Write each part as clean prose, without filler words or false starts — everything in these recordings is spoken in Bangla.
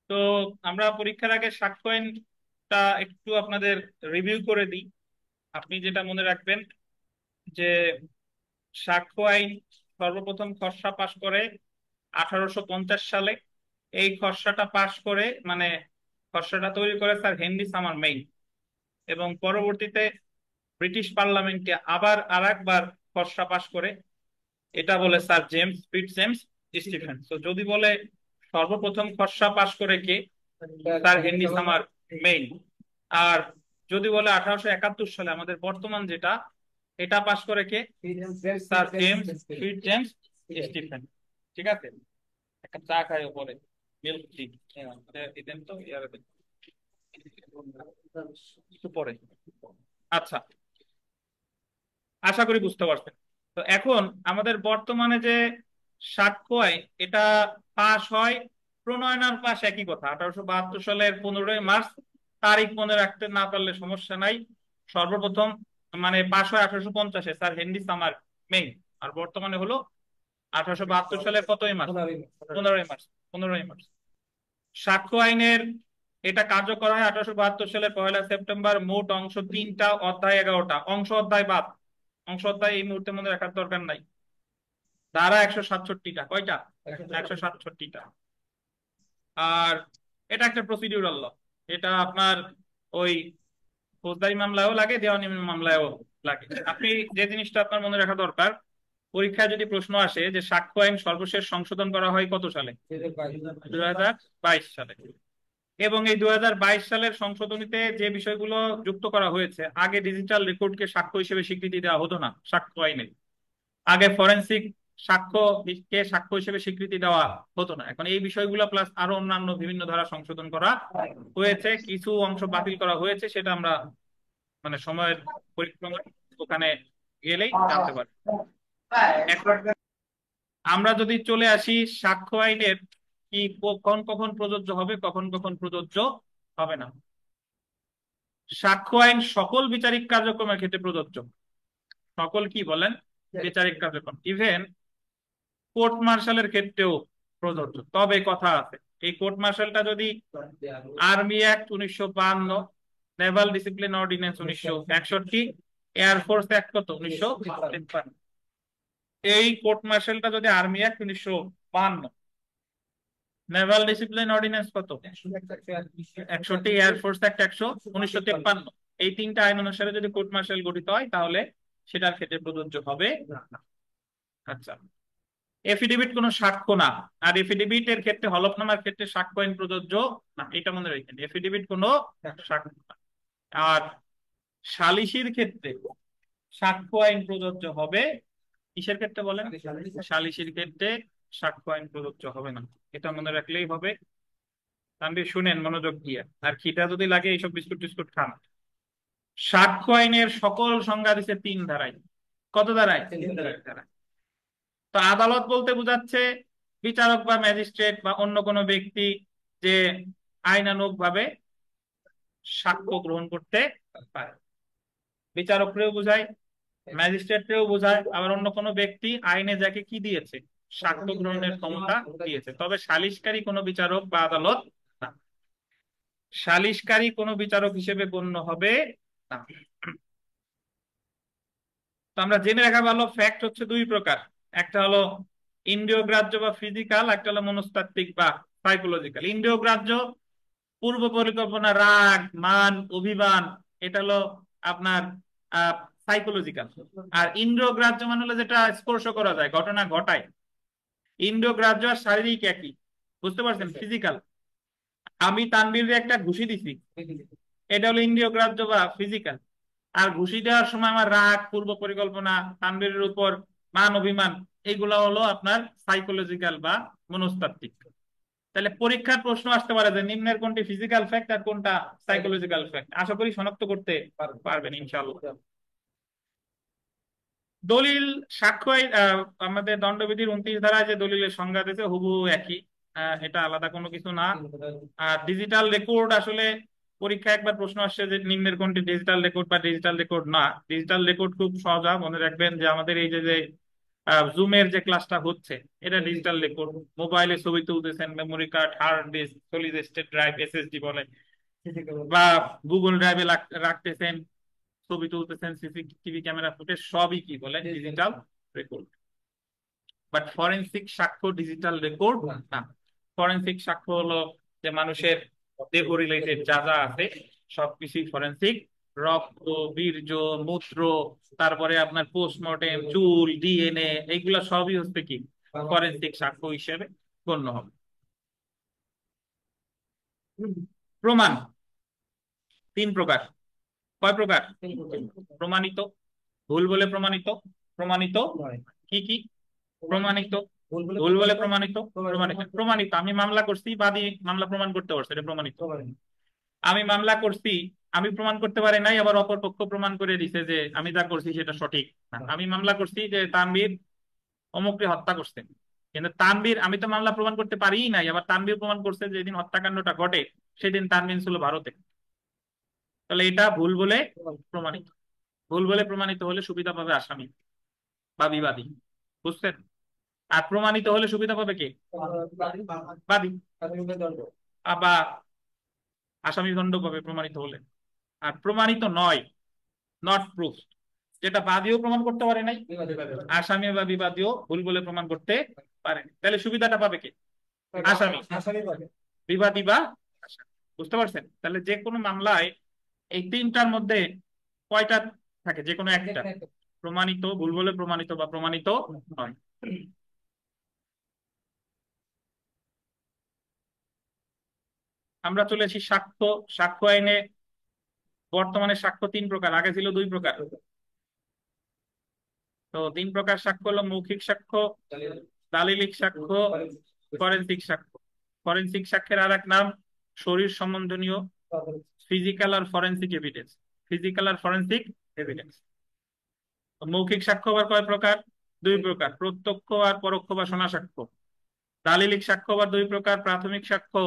তো আমরা পরীক্ষার আগে সাক্ষ্য আইনটা একটু আপনাদের রিভিউ করে দিই। আপনি যেটা মনে রাখবেন যে সাক্ষ্য আইন সর্বপ্রথম খসড়া পাশ করে 1850 সালে। এই খসড়াটা পাশ করে মানে খসড়াটা তৈরি করে স্যার হেনরি সামার মেইন, এবং পরবর্তীতে ব্রিটিশ পার্লামেন্টে আবার আরেকবার খসড়া পাশ করে, এটা বলে sir James Fitzjames Stephen. তো যদি বলে সর্বপ্রথম খসড়া পাশ করে কে, স্যার হেনরি সামার মেইন। আর যদি বলে 1871 সালে আমাদের বর্তমান যেটা, এটা পাশ করে কে, sir James Fitzjames Stephen. ঠিক আছে, একটা চা খাই উপরে, মিল্ক টি দিতেন তো ইয়ারে দেন। একটু পরে। আচ্ছা, আশা করি বুঝতে পারছেন। তো এখন আমাদের বর্তমানে যে সাক্ষ্য আইন, এটা পাশ হয়, প্রণয়ন আর পাশ একই কথা, 1872 সালের 15ই মার্চ। তারিখ মনে রাখতে না পারলে সমস্যা নাই। সর্বপ্রথম মানে পাশ হয় 1850-এ স্যার হেনরি সামার মেইন। আর বর্তমানে হলো 1872 সালের কতই মার্চ? 15ই মার্চ। 15ই মার্চ সাক্ষ্য আইনের এটা কার্যকর হয় 1872 সালের 1লা সেপ্টেম্বর। মোট অংশ 3টা, অধ্যায় 11টা। অংশ অধ্যায় বাদ, অংশ অধ্যায় এই মুহূর্তে মনে রাখার দরকার নাই। ধারা 167টা, কয়টা? 167টা। আর এটা একটা প্রসিডিউরাল ল। এটা আপনার ওই ফৌজদারি মামলায়ও লাগে, দেওয়ানি মামলায়ও লাগে। আপনি যে জিনিসটা আপনার মনে রাখা দরকার, পরীক্ষায় যদি প্রশ্ন আসে যে সাক্ষ্য আইন সর্বশেষ সংশোধন করা হয় কত সালে, 2022 সালে। এবং এই 2022 সালের সংশোধনীতে যে বিষয়গুলো যুক্ত করা হয়েছে, আগে ডিজিটাল রেকর্ডকে সাক্ষ্য হিসেবে স্বীকৃতি দেওয়া হতো না সাক্ষ্য আইনে। আগে ফরেনসিক সাক্ষ্য কে সাক্ষ্য হিসেবে স্বীকৃতি দেওয়া হতো না। এখন এই বিষয়গুলো প্লাস আরো অন্যান্য বিভিন্ন ধারা সংশোধন করা হয়েছে, কিছু অংশ বাতিল করা হয়েছে, সেটা আমরা মানে সময়ের পরিক্রমা ওখানে গেলেই জানতে পারি। এখন আমরা যদি চলে আসি সাক্ষ্য আইনের কি কখন কখন প্রযোজ্য হবে, কখন কখন প্রযোজ্য হবে না। সাক্ষ্য আইন সকল বিচারিক কার্যক্রমের ক্ষেত্রে প্রযোজ্য। সকল কি বলেন? বিচারিক কার্যক্রম, ইভেন কোর্ট মার্শালের ক্ষেত্রেও প্রযোজ্য। তবে কথা আছে, এই কোর্ট মার্শালটা যদি army act 1952, Naval discipline ordinance 1961, air force act কত 1953, এই কোর্ট মার্শালটা যদি army act 1952, Naval discipline ordinance কত 61, এয়ারফোর্স অ্যাক্ট 1953, এই 3টা আইন অনুসারে যদি কোর্ট মার্শাল গঠিত হয় তাহলে সেটার ক্ষেত্রে প্রযোজ্য হবে না। আচ্ছা, এফিডেভিট কোনো সাক্ষ্য না। আর এফিডেভিট এর ক্ষেত্রে, হলফনামার ক্ষেত্রে সাক্ষ্য আইন প্রযোজ্য না, এটা মনে রাখবেন। এফিডেভিট কোনো সাক্ষ্য না। আর সালিসির ক্ষেত্রে সাক্ষ্য আইন প্রযোজ্য হবে। কিসের ক্ষেত্রে বলেন? সালিসির ক্ষেত্রে সাক্ষ্য আইন প্রযোজ্য হবে না, এটা মনে রাখলেই হবে। তানভীর শুনেন মনোযোগ দিয়ে, আর খিদা যদি লাগে এইসব বিস্কুট টিস্কুট খান। সাক্ষ্য আইনের সকল সংজ্ঞা দিচ্ছে 3 ধারায়। কত ধারায়? 3 ধারায়। তো আদালত বলতে বোঝাচ্ছে বিচারক বা ম্যাজিস্ট্রেট বা অন্য কোনো ব্যক্তি যে আইনানুগ ভাবে সাক্ষ্য গ্রহণ করতে পারে। বিচারককেও বোঝায়, ম্যাজিস্ট্রেটকেও বোঝায়, আবার অন্য কোনো ব্যক্তি আইনে যাকে কি দিয়েছে, সাক্ষ্য গ্রহণের ক্ষমতা দিয়েছে। তবে সালিসকারী কোনো বিচারক বা আদালত না। সালিসকারী কোনো বিচারক হিসেবে গণ্য হবে না। তো আমরা জেনে রাখা ভালো, ফ্যাক্ট হচ্ছে 2 প্রকার। একটা হলো ইন্দ্রিয় গ্রাহ্য বা ফিজিক্যাল, একটা হলো মনস্তাত্ত্বিক বা সাইকোলজিক্যাল। ইন্দ্রিয় গ্রাহ্য, পূর্ব পরিকল্পনা, রাগ, মান, অভিমান, এটা হলো আপনার সাইকোলজিক্যাল। আর ইন্দ্রিয় গ্রাহ্য মানে হলো যেটা স্পর্শ করা যায়, ঘটনা ঘটায়। ইন্দ্রিয় গ্রাহ্য আর শারীরিক একই, বুঝতে পারছেন? ফিজিক্যাল, আমি তানবীরে একটা ঘুষি দিছি, এটা হলো ইন্দ্রিয় গ্রাহ্য বা ফিজিক্যাল। আর ঘুষি দেওয়ার সময় আমার রাগ, পূর্ব পরিকল্পনা, তানবীরের উপর মান, অভিমান, এগুলো হলো আপনার সাইকোলজিক্যাল বা মনস্তাত্ত্বিক। তাহলে পরীক্ষার প্রশ্ন আসতে পারে যে নিম্নের কোনটি ফিজিক্যাল ফ্যাক্ট আর কোনটা সাইকোলজিক্যাল ফ্যাক্ট। আশা করি শনাক্ত করতে পারবেন ইনশাআল্লাহ। দলিল, সাক্ষ্য আমাদের দণ্ডবিধির 29 ধারায় যে দলিলের সংজ্ঞা দিয়েছে হুবহু একই। এটা আলাদা কোনো কিছু না। আর ডিজিটাল রেকর্ড, আসলে পরীক্ষা একবার প্রশ্ন আসছে যে নিম্নের কোনটি ডিজিটাল রেকর্ড বা ডিজিটাল রেকর্ড না। ডিজিটাল রেকর্ড খুব সহজা, মনে রাখবেন যে আমাদের এই যে যে জুমের যে ক্লাসটা হচ্ছে, এটা ডিজিটাল রেকর্ড। মোবাইলে ছবি তুলতেছেন, memory card, hard disk, solid state drive, SSD বলে, বা গুগল ড্রাইভে রাখতেছেন, ছবি তুলতেছেন, সিসিটিভি ক্যামেরা ফুটেজ, সবই কি বলে ডিজিটাল রেকর্ড। বাট ফরেনসিক সাক্ষ্য ডিজিটাল রেকর্ড না। ফরেনসিক সাক্ষ্য হলো যে মানুষের দেহ রিলেটেড যা যা আছে সবকিছুই ফরেনসিক। রক্ত, বীর্য, মূত্র, তারপরে আপনার পোস্টমর্টেম, চুল, ডিএনএ, এইগুলা সবই হচ্ছে কি ফরেনসিক সাক্ষ্য হিসেবে গণ্য হবে। প্রমাণ তিন প্রকার। কয় প্রকার? প্রমাণিত, ভুল বলে প্রমাণিত, প্রমাণিত কি কি প্রমাণিত, ভুল বলে প্রমাণিত, প্রমাণিত। প্রমাণিত আমি মামলা করছি, বাদী মামলা প্রমাণ করতে পারছে, এটা প্রমাণিত। আমি মামলা করছি, আমি প্রমাণ করতে পারি নাই, আবার অপর পক্ষ প্রমাণ করে দিছে যে আমি যা করছি সেটা সঠিক না। আমি মামলা করছি যে তানভীর অমুককে হত্যা করছে, কিন্তু তানভীর, আমি তো মামলা প্রমাণ করতে পারি নাই, আবার তানভীর প্রমাণ করছে যে যেদিন হত্যাকাণ্ডটা ঘটে সেদিন তানভীর ছিল ভারতে। তাহলে এটা ভুল বলে প্রমাণিত। ভুল বলে প্রমাণিত হলে সুবিধা পাবে আসামি বা বিবাদী, বুঝছেন? আর প্রমাণিত হলে সুবিধা পাবে কে? বাদী। বা আসামি দণ্ড পাবে প্রমাণিত হলে। আর প্রমাণিত নয়, নট প্রুফ, যেটা বাদীও প্রমাণ করতে পারে নাই, আসামি বা বিবাদীও ভুল বলে প্রমাণ করতে পারে, তাহলে সুবিধাটা পাবে কে? আসামি, বিবাদী বা আসামি। বুঝতে পারছেন? তাহলে যে কোনো মামলায় এই তিনটার মধ্যে কয়টা থাকে? যে কোনো একটা, প্রমাণিত, ভুল বলে প্রমাণিত বা প্রমাণিত নয়। আমরা চলে আসি সাক্ষ্য। সাক্ষ্য আইনে বর্তমানে সাক্ষ্য তিন প্রকার, আগে ছিল দুই প্রকার। তো তিন প্রকার সাক্ষ্য হলো মৌখিক সাক্ষ্য, দালিলিক সাক্ষ্য, ফরেনসিক সাক্ষ্য। ফরেনসিক সাক্ষ্যের আর এক নাম শরীর সম্বন্ধনীয়, ফিজিক্যাল আর ফরেনসিক এভিডেন্স। ফিজিক্যাল আর ফরেনসিক এভিডেন্স। মৌখিক সাক্ষ্য আবার কয় প্রকার? দুই প্রকার, প্রত্যক্ষ আর পরোক্ষ বা শোনা সাক্ষ্য। দালিলিক সাক্ষ্য আবার দুই প্রকার, প্রাথমিক সাক্ষ্য,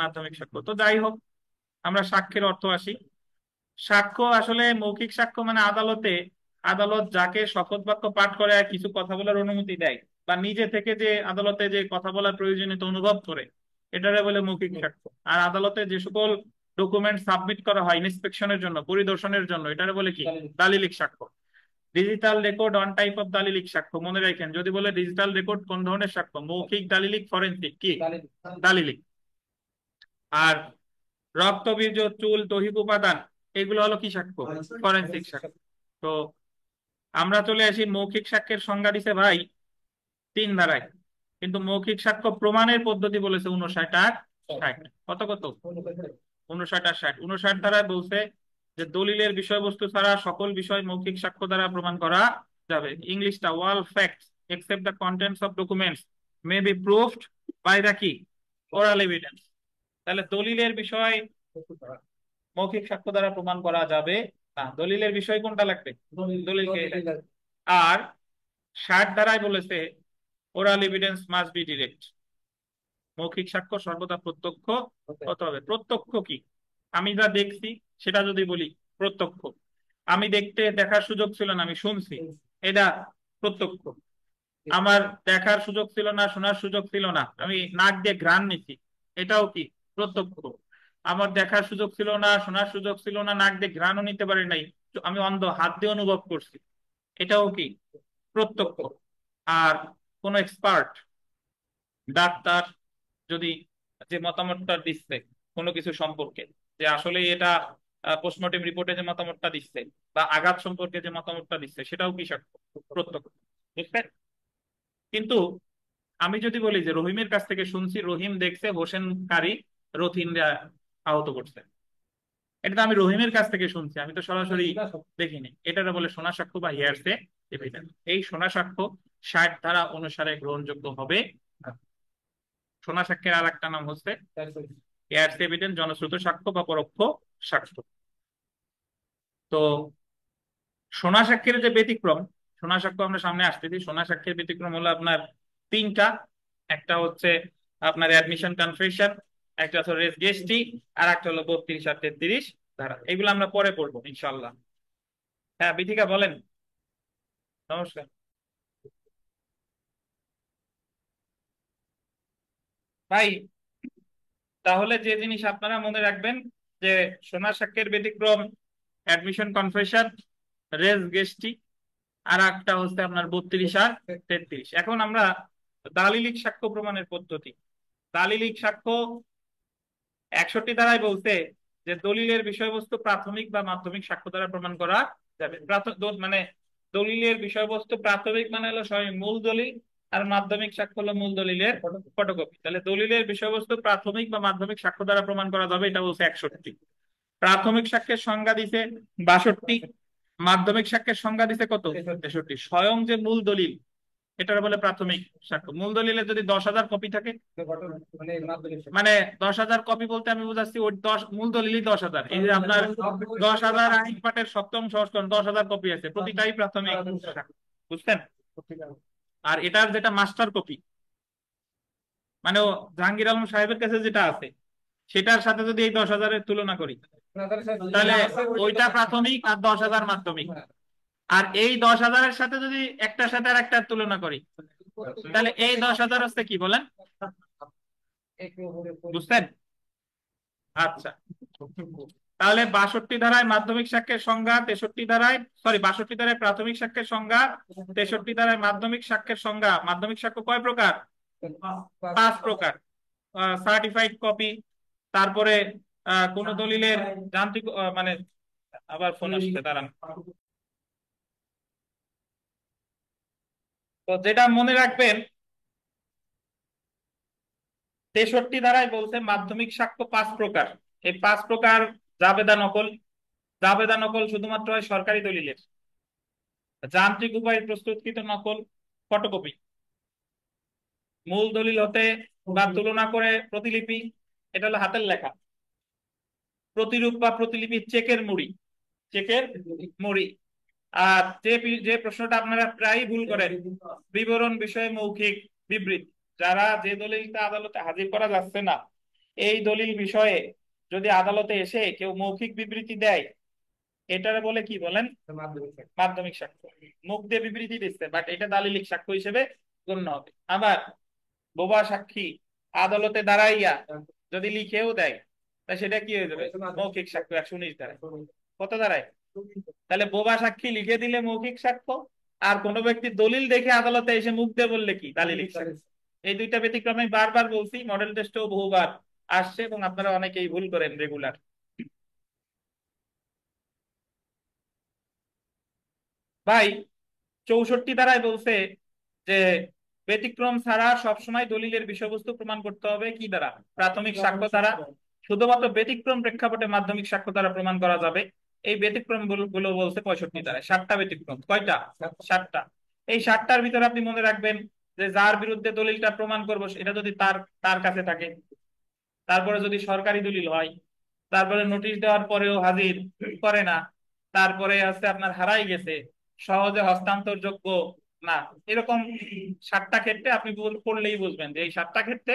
মাধ্যমিক সাক্ষ্য। তো যাই হোক, আমরা সাক্ষ্যের অর্থ আসি। সাক্ষ্য আসলে মৌখিক সাক্ষ্য মানে আদালতে, আদালত যাকে শপথ বাক্য পাঠ করে আর কিছু কথা বলার অনুমতি দেয়, বা নিজে থেকে যে আদালতে যে কথা বলার প্রয়োজনীয়তা অনুভব করে, এটারে বলে মৌখিক সাক্ষ্য। আর আদালতে যে সকল ডকুমেন্ট সাবমিট করা হয় ইন্সপেকশনের জন্য, পরিদর্শনের জন্য, এটারে বলে কি দালিলিক সাক্ষ্য। Digital record on type of দালিলিক সাক্ষ্য। মনে রাখেন, যদি বলে ডিজিটাল রেকর্ড কোন ধরনের সাক্ষ্য, মৌখিক, দালিলিক, ফরেনসিক, কি দালিলিক। আর রক্ত, বীর্য, চুল, দৈহিক উপাদান, এগুলো হলো কি সাক্ষ্য? ফরেনসিক সাক্ষ্য। তো আমরা চলে আসি মৌখিক সাক্ষ্যের সংজ্ঞা দিছে ভাই তিন ধারায়, কিন্তু মৌখিক সাক্ষ্য প্রমাণের পদ্ধতি বলেছে 59 আর 60। কত কত? 59 আর 60। 59 ধারায় বলছে যে দলিলের বিষয়বস্তু ছাড়া সকল বিষয় মৌখিক সাক্ষ্য দ্বারা প্রমাণ করা যাবে। ইংলিশটা, all facts except the contents of documents may be proved by the কি ওরাল এভিডেন্স। তাহলে দলিলের বিষয় মৌখিক সাক্ষ্য দ্বারা প্রমাণ করা যাবে না। দলিলের বিষয় কোনটা লাগবে? দলিলকে। আর 60 ধারায় বলেছে oral evidence must be direct. মৌখিক সাক্ষ্য সর্বদা প্রত্যক্ষ হতে হবে। প্রত্যক্ষ কি? আমি যা দেখছি সেটা যদি বলি প্রত্যক্ষ। আমি দেখার সুযোগ ছিল না, আমি শুনছি, এটা প্রত্যক্ষ। আমার দেখার সুযোগ ছিল না, শোনার সুযোগ ছিল না, আমি নাক দিয়ে ঘ্রাণ নিছি, এটাও কি প্রত্যক্ষ। আমার দেখার সুযোগ ছিল না, শোনার সুযোগ ছিল না, নাক দিয়ে ঘ্রাণও নিতে পারি নাই, তো আমি অন্ধ, হাত দিয়ে অনুভব করছি, এটাও কি প্রত্যক্ষ। আর কোন এক্সপার্ট, ডাক্তার যদি যে মতামতটা দিচ্ছে কোনো কিছু সম্পর্কে, যে আসলে এটা পোস্টমর্টেম রিপোর্টে যে মতামতটা দিচ্ছে, বা আঘাত সম্পর্কে যে মতামতটা দিচ্ছে, সেটাও কি সাক্ষ্য? প্রত্যক্ষ। বুঝছেন? কিন্তু আমি যদি বলি যে রহিমের কাছ থেকে শুনছি, রহিম দেখছে হোসেন কারি রথিনরা আহত করছে, এটা তো আমি রহিমের কাছ থেকে শুনছি, আমি তো সরাসরি দেখিনি, এটাকে বলে শোনা সাক্ষ্য বা হিয়ারসে এভিডেন্স। এই শোনা সাক্ষ্য 60 ধারা অনুসারে গ্রহণযোগ্য হবে না। শোনা সাক্ষ্যের আর একটা নাম হচ্ছে হিয়ারসে এভিডেন্স, জনশ্রুত সাক্ষ্য বা পরোক্ষ সাক্ষ্য। তো শোনা সাক্ষ্যের যে ব্যতিক্রম, শোনা সাক্ষ্য আমরা সামনে আসতেছি, শোনা সাক্ষ্যের ব্যতিক্রম হলো আপনার তিনটা। একটা হচ্ছে আপনার অ্যাডমিশন কনফেশন, একটা হচ্ছে রেস গেস্টি, আর একটা হলো 32 আর 33 ধারা। এগুলো আমরা পরে পড়বো ইনশাল্লাহ। হ্যাঁ বিথিকা বলেন। নমস্কার। ভাই তাহলে যে জিনিস আপনারা মনে রাখবেন যে সোনা সাক্ষ্যের ব্যতিক্রম অ্যাডমিশন কনফেশন, রেস গেস্টি, আর একটা হচ্ছে আপনার 32 আর 33। এখন আমরা দালিলিক সাক্ষ্য প্রমাণের পদ্ধতি। দালিলিক সাক্ষ্য 61 ধারায় বলতে যে দলিলের বিষয়বস্তু প্রাথমিক বা মাধ্যমিক সাক্ষ্য দ্বারা প্রমাণ করা যাবে। মানে দলিলের বিষয়বস্তু প্রাথমিক মানে হলো সবাই মূল দলিল, আর মাধ্যমিক সাক্ষ্য হলো মূল দলিলের ফটোকপি। তাহলে দলিলের বিষয়বস্তু প্রাথমিক বা মাধ্যমিক সাক্ষ্য দ্বারা প্রমাণ করা যাবে, এটা বলছে 61। প্রাথমিক সাক্ষ্যের সংজ্ঞা দিছে 62, মাধ্যমিক সাক্ষ্যের সংজ্ঞা দিছে কত, 63। স্বয়ং যে মূল দলিল এটার বলে প্রাথমিক সাক্ষ্য। মূল দলিলে যদি 10,000 কপি থাকে, মানে 10,000 কপি বলতে আমি বুঝাচ্ছি ওই 10 মূল দলিলই 10,000। এই যে আপনার 10,000 আইন পাঠের 7ম সংস্করণ 10,000 কপি আছে, প্রতিটাই প্রাথমিক সাক্ষ্য, বুঝছেন? আর এটার যেটা মাস্টার কপি, মানে ও জাহাঙ্গীর আলম সাহেবের কাছে যেটা আছে সেটার সাথে যদি এই 10,000-এর তুলনা করি, তাহলে ওইটা প্রাথমিক আর 10,000 মাধ্যমিক। আর এই 10,000-এর সাথে যদি একটার সাথে আর একটার তুলনা করি, তাহলে এই 10,000 হচ্ছে কি বলেন, বুঝছেন? আচ্ছা, তাহলে 62 ধারায় মাধ্যমিক সাক্ষ্যের সংজ্ঞা, 63 ধারায়, সরি 62 ধারায় প্রাথমিক সাক্ষ্যের সংজ্ঞা, 63 ধারায় মাধ্যমিক সাক্ষ্যের সংজ্ঞা। মাধ্যমিক সাক্ষ্য কয় প্রকার? 5 প্রকার। সার্টিফাইড কপি, তারপরে কোন দলিলের যান্ত্রিক মানে, আবার ফোন আসছে, দাঁড়ান। তো যেটা মনে রাখবেন, 63 ধারায় বলছে মাধ্যমিক সাক্ষ্য 5 প্রকার। এই 5 প্রকার: জাবেদা নকল। জাবেদা নকল শুধুমাত্র হয় সরকারি দলিলের। যান্ত্রিক উপায়ে প্রস্তুতকৃত নকল, ফটোকপি। মূল দলিল হতে বা তুলনা করে প্রতিলিপি, এটা হলো হাতের লেখা। প্রতিরূপ বা প্রতিলিপি চেকের মুড়ি, চেকের মুড়ি। আর যে যে প্রশ্নটা আপনারা প্রায় ভুল করেন, বিবরণ বিষয়ে মৌখিক বিবৃতি। যারা যে দলিলটা আদালতে হাজির করা যাচ্ছে না, এই দলিল বিষয়ে যদি আদালতে এসে কেউ মৌখিক বিবৃতি দেয়, এটারে বলে কি বলেন, মাধ্যমিক সাক্ষ্য। মুখ দিয়ে বিবৃতি দিচ্ছে, বাট এটা দালিলিক সাক্ষ্য হিসেবে গণ্য হবে। আবার বোবা সাক্ষী আদালতে দাঁড়াইয়া যদি লিখেও দেয়, তা সেটা কি হয়ে যাবে, মৌখিক সাক্ষ্য। 119 ধারায় কত দাঁড়ায়? তাহলে বোবা সাক্ষী লিখে দিলে মৌখিক সাক্ষ্য, আর কোনো ব্যক্তি দলিল দেখে আদালতে এসে মুখ দিয়ে বললে কি, দালিলিক সাক্ষ্য। এই দুইটা ব্যতিক্রমে বারবার বলছি, মডেল টেস্টেও বহুবার আসছে, এবং আপনারা অনেকেই ভুল করেন রেগুলার। ভাই 64 ধারায় বলছে যে ব্যতিক্রম ছাড়া সবসময় দলিলের বিষয়বস্তু প্রমাণ করতে হবে কি দ্বারা, প্রাথমিক সাক্ষ্য দ্বারা। শুধুমাত্র ব্যতিক্রম প্রেক্ষাপটে মাধ্যমিক সাক্ষ্য দ্বারা প্রমাণ করা যাবে। এই ব্যতিক্রম গুলো বলছে 65 ধারায়। 7টা ব্যতিক্রম, কয়টা? 7টা। এই 7টার ভিতরে আপনি মনে রাখবেন যে যার বিরুদ্ধে দলিলটা প্রমাণ করবো এটা যদি তার তার কাছে থাকে, তারপরে যদি সরকারি দলিল হয়, তারপরে নোটিশ দেওয়ার পরেও হাজির করে না, তারপরে আছে আপনার হারাই গেছে, সহজে হস্তান্তরযোগ্য না, এরকম 7টা ক্ষেত্রে আপনি পড়লেই বুঝবেন যে এই 7টা ক্ষেত্রে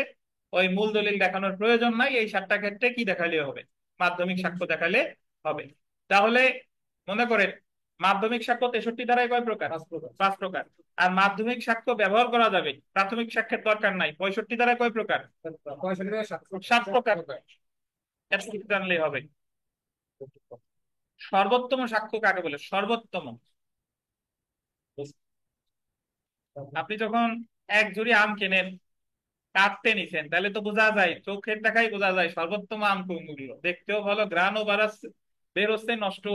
ওই মূল দলিল দেখানোর প্রয়োজন নাই। এই 7টা ক্ষেত্রে কি দেখালে হবে, মাধ্যমিক সাক্ষ্য দেখালে হবে। তাহলে মনে করেন মাধ্যমিক সাক্ষ্য 63 ধারায় কয় প্রকার? 5 প্রকার। আর মাধ্যমিক সাক্ষ্য ব্যবহার করা যাবে, প্রাথমিক সাক্ষ্যের দরকার নাই, 65 ধারায় কয় প্রকার? 7 প্রকার। এতটুকু জানলেই হবে। সর্বোত্তম সাক্ষ্য কাকে বলে? সর্বোত্তম, আপনি যখন এক ঝুড়ি আম কেনেন, কাটতে নিছেন, তাহলে তো বোঝা যায়, চোখের দেখাই বোঝা যায় সর্বোত্তম আম কোনগুলো, দেখতেও ভালো, ঘ্রাণও বাড়াচ্ছে, বেরোচ্ছে, নষ্ট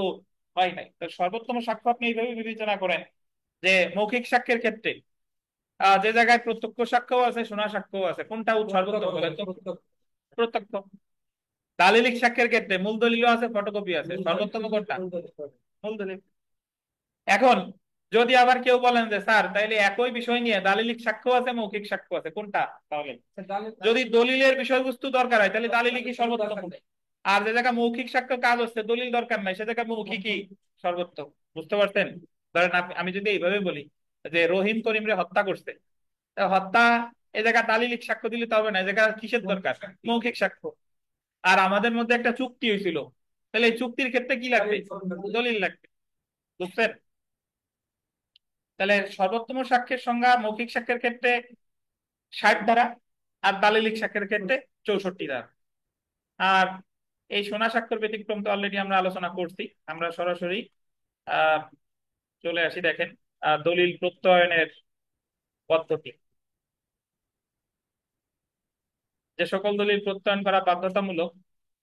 হয় নাই। তো সর্বোত্তম সাক্ষ্য আপনি এইভাবে বিবেচনা করেন যে মৌখিক সাক্ষ্যের ক্ষেত্রে যে জায়গায় প্রত্যক্ষ সাক্ষ্য আছে, শোনা সাক্ষ্য আছে, কোনটা সর্বোত্তম বলেন তো? প্রত্যক্ষ। দালিলিক সাক্ষ্যের ক্ষেত্রে মূল দলিলও আছে, ফটোকপি আছে, সর্বোত্তম কোনটা? মূল দলিল। এখন যদি আবার কেউ বলেন যে স্যার তাইলে একই বিষয় নিয়ে দালিলিক সাক্ষ্য আছে, মৌখিক সাক্ষ্য আছে, কোনটা তাহলে? যদি দলিলের বিষয়বস্তু দরকার হয় তাহলে দালিলিকই সর্বোত্তম। আর যে জায়গায় মৌখিক সাক্ষ্য কাজ হচ্ছে, দলিল দরকার নাই, সে জায়গায় মৌখিকই সর্বোত্তম। বুঝতে পারছেন? ধরেন আমি যদি এইভাবে বলি যে রহিম করিমরে হত্যা করছে, তা হত্যা এ জায়গায় দালিলিক সাক্ষ্য দিলে তো হবে না, এ জায়গায় কিসের দরকার? মৌখিক সাক্ষ্য। আর আমাদের মধ্যে একটা চুক্তি হয়েছিল, তাহলে এই চুক্তির ক্ষেত্রে কি লাগবে? দলিল লাগবে। বুঝছেন? তাহলে সর্বোত্তম সাক্ষ্যের সংজ্ঞা মৌখিক সাক্ষ্যের ক্ষেত্রে 60 ধারা, আর দালিলিক সাক্ষ্যের ক্ষেত্রে 64 ধারা। আর এই সোনা স্বাক্ষর ব্যতিক্রম তো অলরেডি আমরা আলোচনা করছি। আমরা সরাসরি আহ চলে আসি, দেখেন দলিল প্রত্যয়নের পদ্ধতি। যে সকল দলিল প্রত্যয়ন করা বাধ্যতামূলক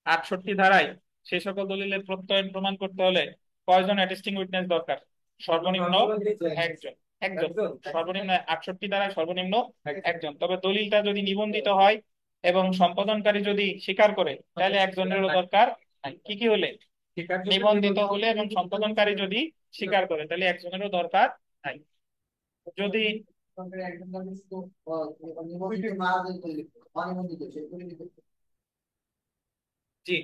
68 ধারায়, সেই সকল দলিলের প্রত্যয়ন প্রমাণ করতে হলে কয়জন অ্যাটেস্টিং উইটনেস দরকার? সর্বনিম্ন একজন। একজন। সর্বনিম্ন 68 ধারায় সর্বনিম্ন একজন। তবে দলিলটা যদি নিবন্ধিত হয় এবং সম্পাদনকারী যদি স্বীকার করে, তাহলে একজনেরও দরকার নাই। কি কি হলে? নিবন্ধিত হলে এবং সম্পাদনকারী যদি স্বীকার করে, তাহলে একজনেরও দরকার নাই। যদি জি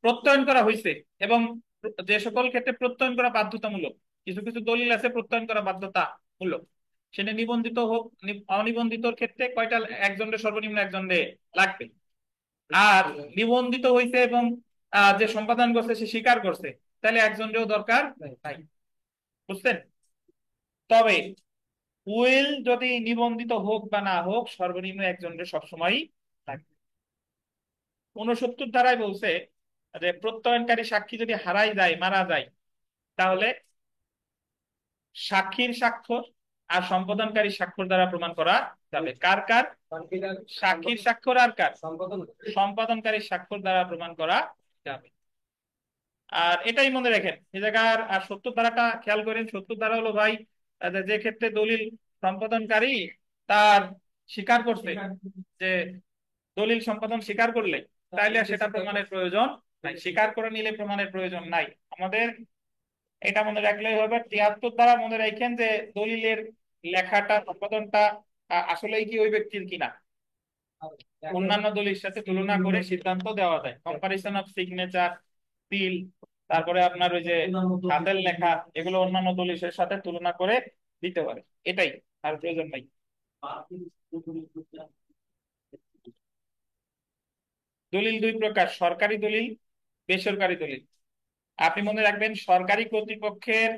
প্রত্যয়ন করা হয়েছে, এবং যে সকল ক্ষেত্রে প্রত্যয়ন করা বাধ্যতামূলক, কিছু কিছু দলিল আছে প্রত্যয়ন করা বাধ্যতামূলক, সেটা নিবন্ধিত হোক অনিবন্ধিতর ক্ষেত্রে কয়টা? একজনের, সর্বনিম্ন একজনের লাগবে। আর নিবন্ধিত হয়েছে এবং যে সম্পাদন করছে সে স্বীকার করছে, তাহলে একজনেরও দরকার নাই। বুঝছেন? তবে উইল যদি নিবন্ধিত হোক বা না হোক, সর্বনিম্ন একজনের সবসময় লাগবে। 69 ধারায় বলছে যে প্রত্যয়নকারী সাক্ষী যদি হারাই যায়, মারা যায়, তাহলে সাক্ষীর স্বাক্ষর আর সম্পাদনকারী স্বাক্ষর দ্বারা প্রমাণ করা যাবে। কার কার? সাক্ষীর স্বাক্ষর আর কার? সম্পাদনকারী স্বাক্ষর দ্বারা প্রমাণ করা যাবে। আর এটাই মনে রাখেন এই জায়গার। আর 70 ধারাটা খেয়াল করেন। 70 ধারা হলো ভাই, যে ক্ষেত্রে দলিল সম্পাদনকারী তার স্বীকার করছে, যে দলিল সম্পাদন স্বীকার করলে তাইলে সেটা প্রমাণের প্রয়োজন নাই, স্বীকার করে নিলে প্রমাণের প্রয়োজন নাই। আমাদের এটা মনে রাখলেই হবে। 73 দ্বারা মনে রাখেন যে দলিলের লেখাটা, সম্পাদনটা আসলেই কি ওই ব্যক্তির কিনা, অন্যান্য দলিলের সাথে তুলনা করে সিদ্ধান্ত দেওয়া যায়। কম্পারিজন অফ সিগনেচার, সিল, তারপরে আপনার ওই যে হাতের লেখা, এগুলো অন্যান্য দলিলের সাথে তুলনা করে দিতে পারে। এটাই, আর প্রয়োজন নাই। দলিল দুই প্রকার: সরকারি দলিল, বেসরকারি দলিল। আপনি মনে রাখবেন, সরকারি কর্তৃপক্ষের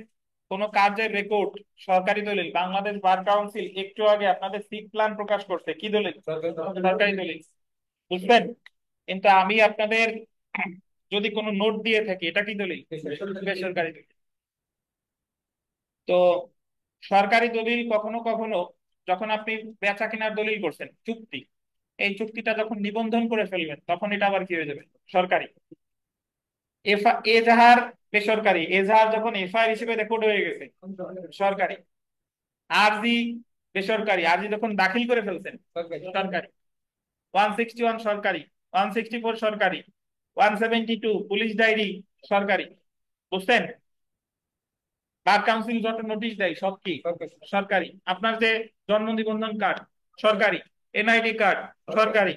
কোন কাজের রেকর্ড সরকারি দলিল। বাংলাদেশ বার কাউন্সিল একটু আগে আপনাদের সিক প্ল্যান প্রকাশ করছে, কি দলিল? সরকারি দলিল। বুঝলেন? কিন্তু আমি আপনাদের যদি কোনো নোট দিয়ে থাকি, এটা কি দলিল? বেসরকারি দলিল। তো সরকারি দলিল কখনো কখনো, যখন আপনি বেচা কেনার দলিল করছেন, চুক্তি, এই চুক্তিটা যখন নিবন্ধন করে ফেলবেন, তখন এটা আবার কি হয়ে যাবে? সরকারি। এজাহার বেসরকারি। এজাহার যখন এফআইআর হিসেবে রেকর্ড হয়ে গেছে, সরকারি। আরজি বেসরকারি। আরজি যখন দাখিল করে ফেলছেন, সরকারি। 161 সরকারি, 164 সরকারি, 172 পুলিশ ডায়েরি সরকারি। বুঝছেন? বার কাউন্সিল যত নোটিশ দেয় সব কি? সরকারি। আপনার যে জন্ম নিবন্ধন কার্ড, সরকারি। এনআইডি কার্ড, সরকারি।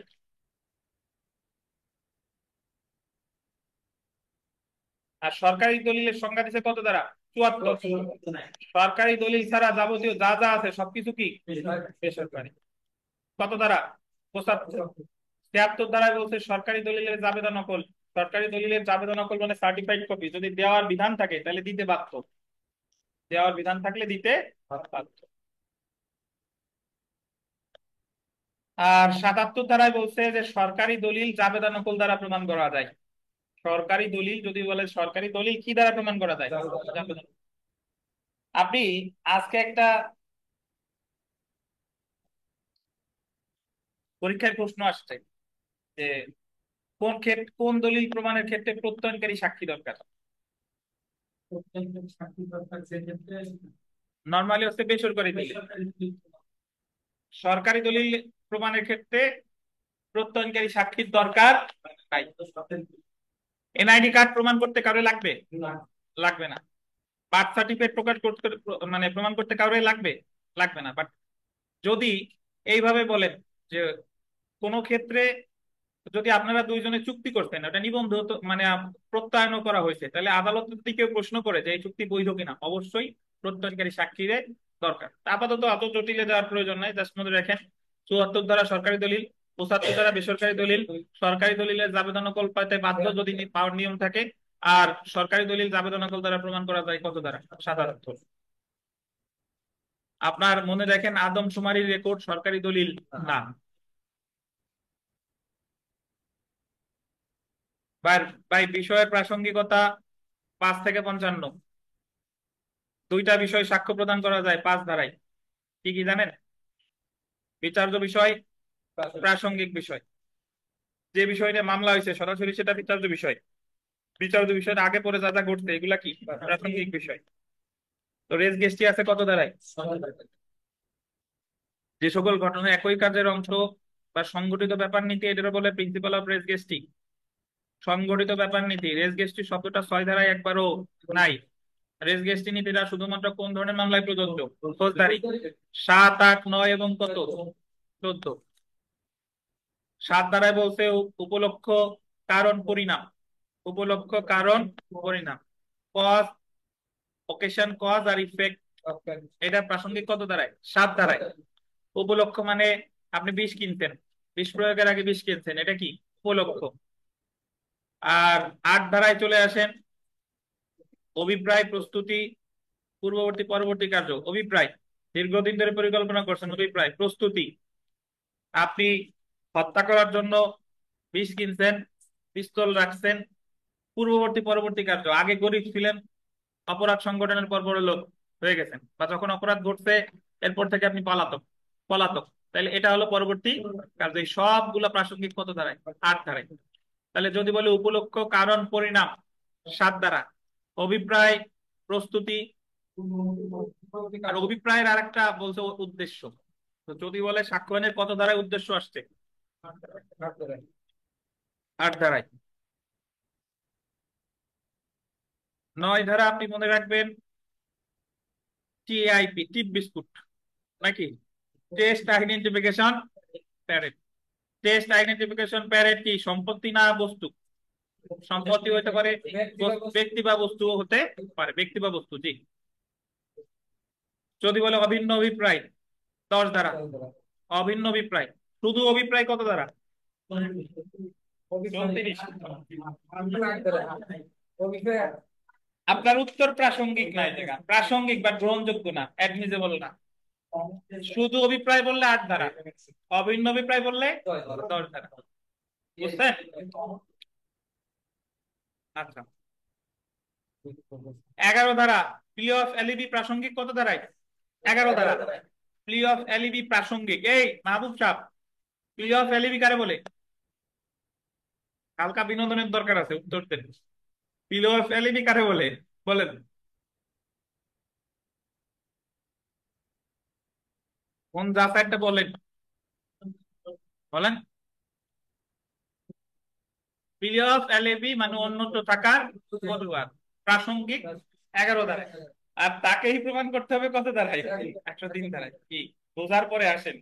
আর সরকারি দলিলের সংজ্ঞা দিচ্ছে কত দ্বারা? 74। সরকারি দলিল ছাড়া যাবতীয় যা যা আছে সবকিছু কি? বেসরকারি। কত দ্বারা? 75। 73 দ্বারা বলছে সরকারি দলিলের জাবেদা নকল। সরকারি দলিলের জাবেদা নকল মানে সার্টিফাইড কপি যদি দেওয়ার বিধান থাকে তাহলে দিতে বাধ্য। দেওয়ার বিধান থাকলে দিতে বাধ্য। আর 77 ধারায় বলছে যে সরকারি দলিল জাবেদা নকল দ্বারা প্রমাণ করা যায়। সরকারি দলিল যদি বলে, সরকারি দলিল কি দ্বারা প্রমাণ করা যায়? জাবেদা। আপনি আজকে একটা পরীক্ষায় প্রশ্ন আসছে যে কোন দলিল প্রমাণের ক্ষেত্রে প্রত্যয়নকারী সাক্ষী দরকার? নর্মালি হচ্ছে বেসরকারি দলিল। সরকারি দলিল প্রমাণের ক্ষেত্রে প্রত্যয়নকারী সাক্ষীর দরকার নাই। এনআইডি কার্ড প্রমাণ করতে কারো লাগবে? লাগবে না। বার্থ সার্টিফিকেট প্রকাশ করতে, মানে প্রমাণ করতে কারো লাগবে? লাগবে না। বাট যদি এইভাবে বলেন যে কোন ক্ষেত্রে যদি আপনারা দুইজনে চুক্তি করতেন, ওটা নিবন্ধ মানে প্রত্যয়নও করা হয়েছে, তাহলে আদালতের দিকে প্রশ্ন করে যে এই চুক্তি বৈধ কিনা, অবশ্যই প্রত্যয়নকারী সাক্ষীর দরকার। আপাতত অত জটিলে যাওয়ার প্রয়োজন নাই, জাস্ট মনে রাখেন 74 দ্বারা সরকারি দলিল, 75 দ্বারা বেসরকারি দলিল। সরকারি দলিলের জাবেদা নকল পাইতে বাধ্য যদি পাওয়ার নিয়ম থাকে। আর সরকারি দলিল জাবেদা নকল দ্বারা প্রমাণ করা যায় কত দ্বারা? 77। আপনার মনে রাখেন আদমশুমারির রেকর্ড সরকারি দলিল না। ভাই ভাই বিষয়ের প্রাসঙ্গিকতা 5 থেকে 55। দুইটা বিষয় সাক্ষ্য প্রদান করা যায় 5 ধারায়। কি কি জানেন? বিচার্য বিষয়, প্রাসঙ্গিক বিষয়। যে বিষয় নিয়ে মামলা হয়েছে সরাসরি সেটা বিচার্য বিষয়। বিচার্য বিষয়ের আগে পরে যা যা ঘটছে এগুলা কি প্রাসঙ্গিক বিষয়। তো রেস গেস্টি আছে কত ধারায়? যে সকল ঘটনা একই কাজের অংশ বা সংগঠিত ব্যাপার নীতি, এটার বলে প্রিন্সিপাল অফ রেস গেস্টি। সংগঠিত ব্যাপার নীতি, রেস গেস্টি শব্দটা 6 ধারায় একবারও নাই। রেস গেস্টি নীতিটা শুধুমাত্র কোন ধরনের মামলায় প্রযোজ্য? ফৌজদারি। 7, 8, 9 এবং কত? 14। 7 ধারায় বলছে উপলক্ষ, কারণ, পরিণাম। উপলক্ষ, কারণ, পরিণাম। কজ, ওকেশন, কজ আর ইফেক্ট। এটা প্রাসঙ্গিক কত ধারায়? 7 ধারায়। উপলক্ষ মানে আপনি বিষ কিনতেন, বিষ প্রয়োগের আগে বিষ কিনছেন, এটা কি উপলক্ষ। আর 8 ধারায় চলে আসেন, অভিপ্রায়, প্রস্তুতি, পূর্ববর্তী পরবর্তী কার্য। অভিপ্রায়, দীর্ঘদিন ধরে পরিকল্পনা করছেন, অভিপ্রায়। প্রস্তুতি, আপনি হত্যা করার জন্য বিষ কিনছেন, পিস্তল রাখছেন। পূর্ববর্তী পরবর্তী কার্য, আগে গরিব ছিলেন, অপরাধ সংগঠনের পর বড় লোক হয়ে গেছেন, বা যখন অপরাধ ঘটছে এরপর থেকে আপনি পলাতক। পলাতক, তাহলে এটা হলো পরবর্তী কার্য। এই সবগুলো প্রাসঙ্গিক কত ধারায়? 8 ধারায়। তাহলে যদি বলে উপলক্ষ, কারণ, পরিণাম 7 ধারা, অভিপ্রায়, প্রস্তুতি, আর অভিপ্রায়ের আরেকটা বলছে উদ্দেশ্য। তো যদি বলে সাক্ষ্যয়নের কত ধারায় উদ্দেশ্য আসছে? 8 ধারায়। 9 ধারা আপনি মনে রাখবেন, টিআইপি, টিপ বিস্কুট নাকি? Test identification parade. Test identification parade কি সম্পত্তি না বস্তু? সম্পত্তি হতে পারে, ব্যক্তি বা বস্তু হতে পারে, ব্যক্তি বা বস্তু। জি। যদি বলে অভিন্ন অভিপ্রায়, 10 ধারা। অভিন্ন অভিপ্রায়, শুধু অভিপ্রায় কত ধারা? 34। আপনার উত্তর প্রাসঙ্গিক না, এই জায়গা প্রাসঙ্গিক বা গ্রহণযোগ্য না, অ্যাডমিসেবল না। শুধু অভিপ্রায় বললে 8 ধারা, অভিন্ন অভিপ্রায় বললে 10 ধারা। বুঝছেন? আচ্ছা। 11 ধারা, প্লি অফ এলইবি প্রাসঙ্গিক কত ধারায়? 11 ধারা। প্লি অফ এলইবি প্রাসঙ্গিক। এই মাহবুব সাহেব, প্লি অফ এলইবি কারে বলে? হালকা বিনোদনের দরকার আছে, উত্তর দেন। প্লি অফ এলইবি কারে বলে বলেন? কোন জাসারটা বলেন, বলেন। প্লি অফ এলইবি মানে অন্যত্র থাকার অনুবাদ। প্রাসঙ্গিক 11 ধারায়। আর তাকেই প্রমাণ করতে হবে কত ধারায়? 103 ধারায়। কি বোঝার পরে আসেন,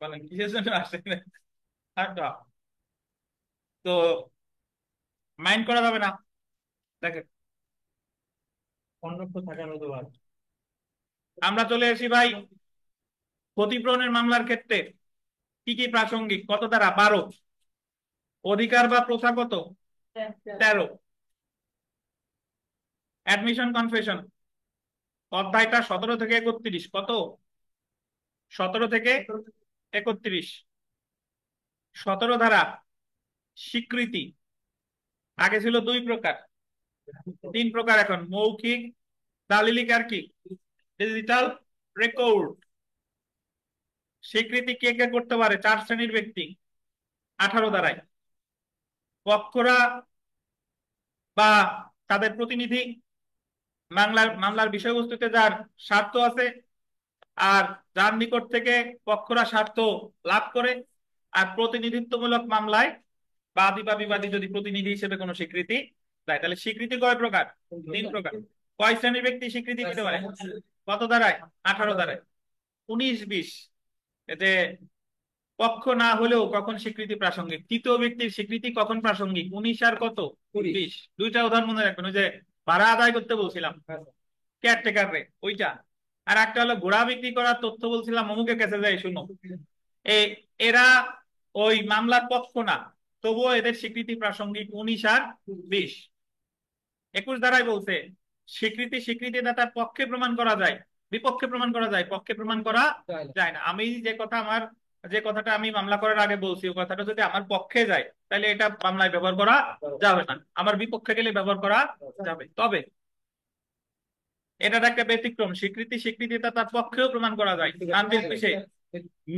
বলেন কিসের জন্য আসেন? আচ্ছা, তো মাইন্ড করা যাবে না। দেখেন, অন্যত্র থাকার অনুবাদ। আমরা চলে আসি ভাই ক্ষতিপূরণের মামলার ক্ষেত্রে। কি কি প্রাসঙ্গিক কত ধারা? 12। অধিকার বা প্রথা কত? 13। অ্যাডমিশন কনফেশন অধ্যায়টা 17 থেকে 31। কত? 17 থেকে 31। 17 ধারা, স্বীকৃতি। আগে ছিল 2 প্রকার, 3 প্রকার এখন, মৌখিক, দালিলিক আর কি ডিজিটাল রেকর্ড। স্বীকৃতি কে কে করতে পারে? 4 শ্রেণীর ব্যক্তি। 18 ধারায়। পক্ষরা বা তাদের প্রতিনিধি, মামলার মামলার বিষয়বস্তুতে যার স্বার্থ আছে, আর যার নিকট থেকে পক্ষরা স্বার্থ লাভ করে, আর প্রতিনিধিত্বমূলক মামলায় বাদী বা বিবাদী যদি প্রতিনিধি হিসেবে কোনো স্বীকৃতি দেয়। তাহলে স্বীকৃতি কয় প্রকার? 3 প্রকার। কয় শ্রেণীর ব্যক্তি স্বীকৃতি দিতে পারে? কত ধারায়? 18 ধারায়। 19, 20, এতে পক্ষ না হলেও কখন স্বীকৃতি প্রাসঙ্গিক? তৃতীয় ব্যক্তির স্বীকৃতি কখন প্রাসঙ্গিক? 19 আর কত? 20। দুইটা উদাহরণ মনে রাখবেন। ওই যে ভাড়া আদায় করতে বলছিলাম, কেয়ারটেকার রে, ওইটা। আর একটা হলো ঘোড়া বিক্রি করার তথ্য বলছিলাম, অমুকের কাছে যাই শুনো। এই এরা ওই মামলার পক্ষ না, তবুও এদের স্বীকৃতি প্রাসঙ্গিক 19 আর 20। 21 ধারায় বলছে স্বীকৃতি স্বীকৃতিদাতার পক্ষে প্রমাণ করা যায়, বিপক্ষে প্রমাণ করা যায়, পক্ষে প্রমাণ করা যায় না। আমি যে কথা আমার যে কথাটা আমি মামলা করার আগে বলছি ওই কথাটা যদি আমার পক্ষে যায় তাহলে এটা মামলায় ব্যবহার করা যাবে না, আমার বিপক্ষে গেলে ব্যবহার করা যাবে। তবে এটার একটা ব্যতিক্রম, স্বীকৃতিটা তার পক্ষেও প্রমাণ করা যায়। তানভীর কিসে?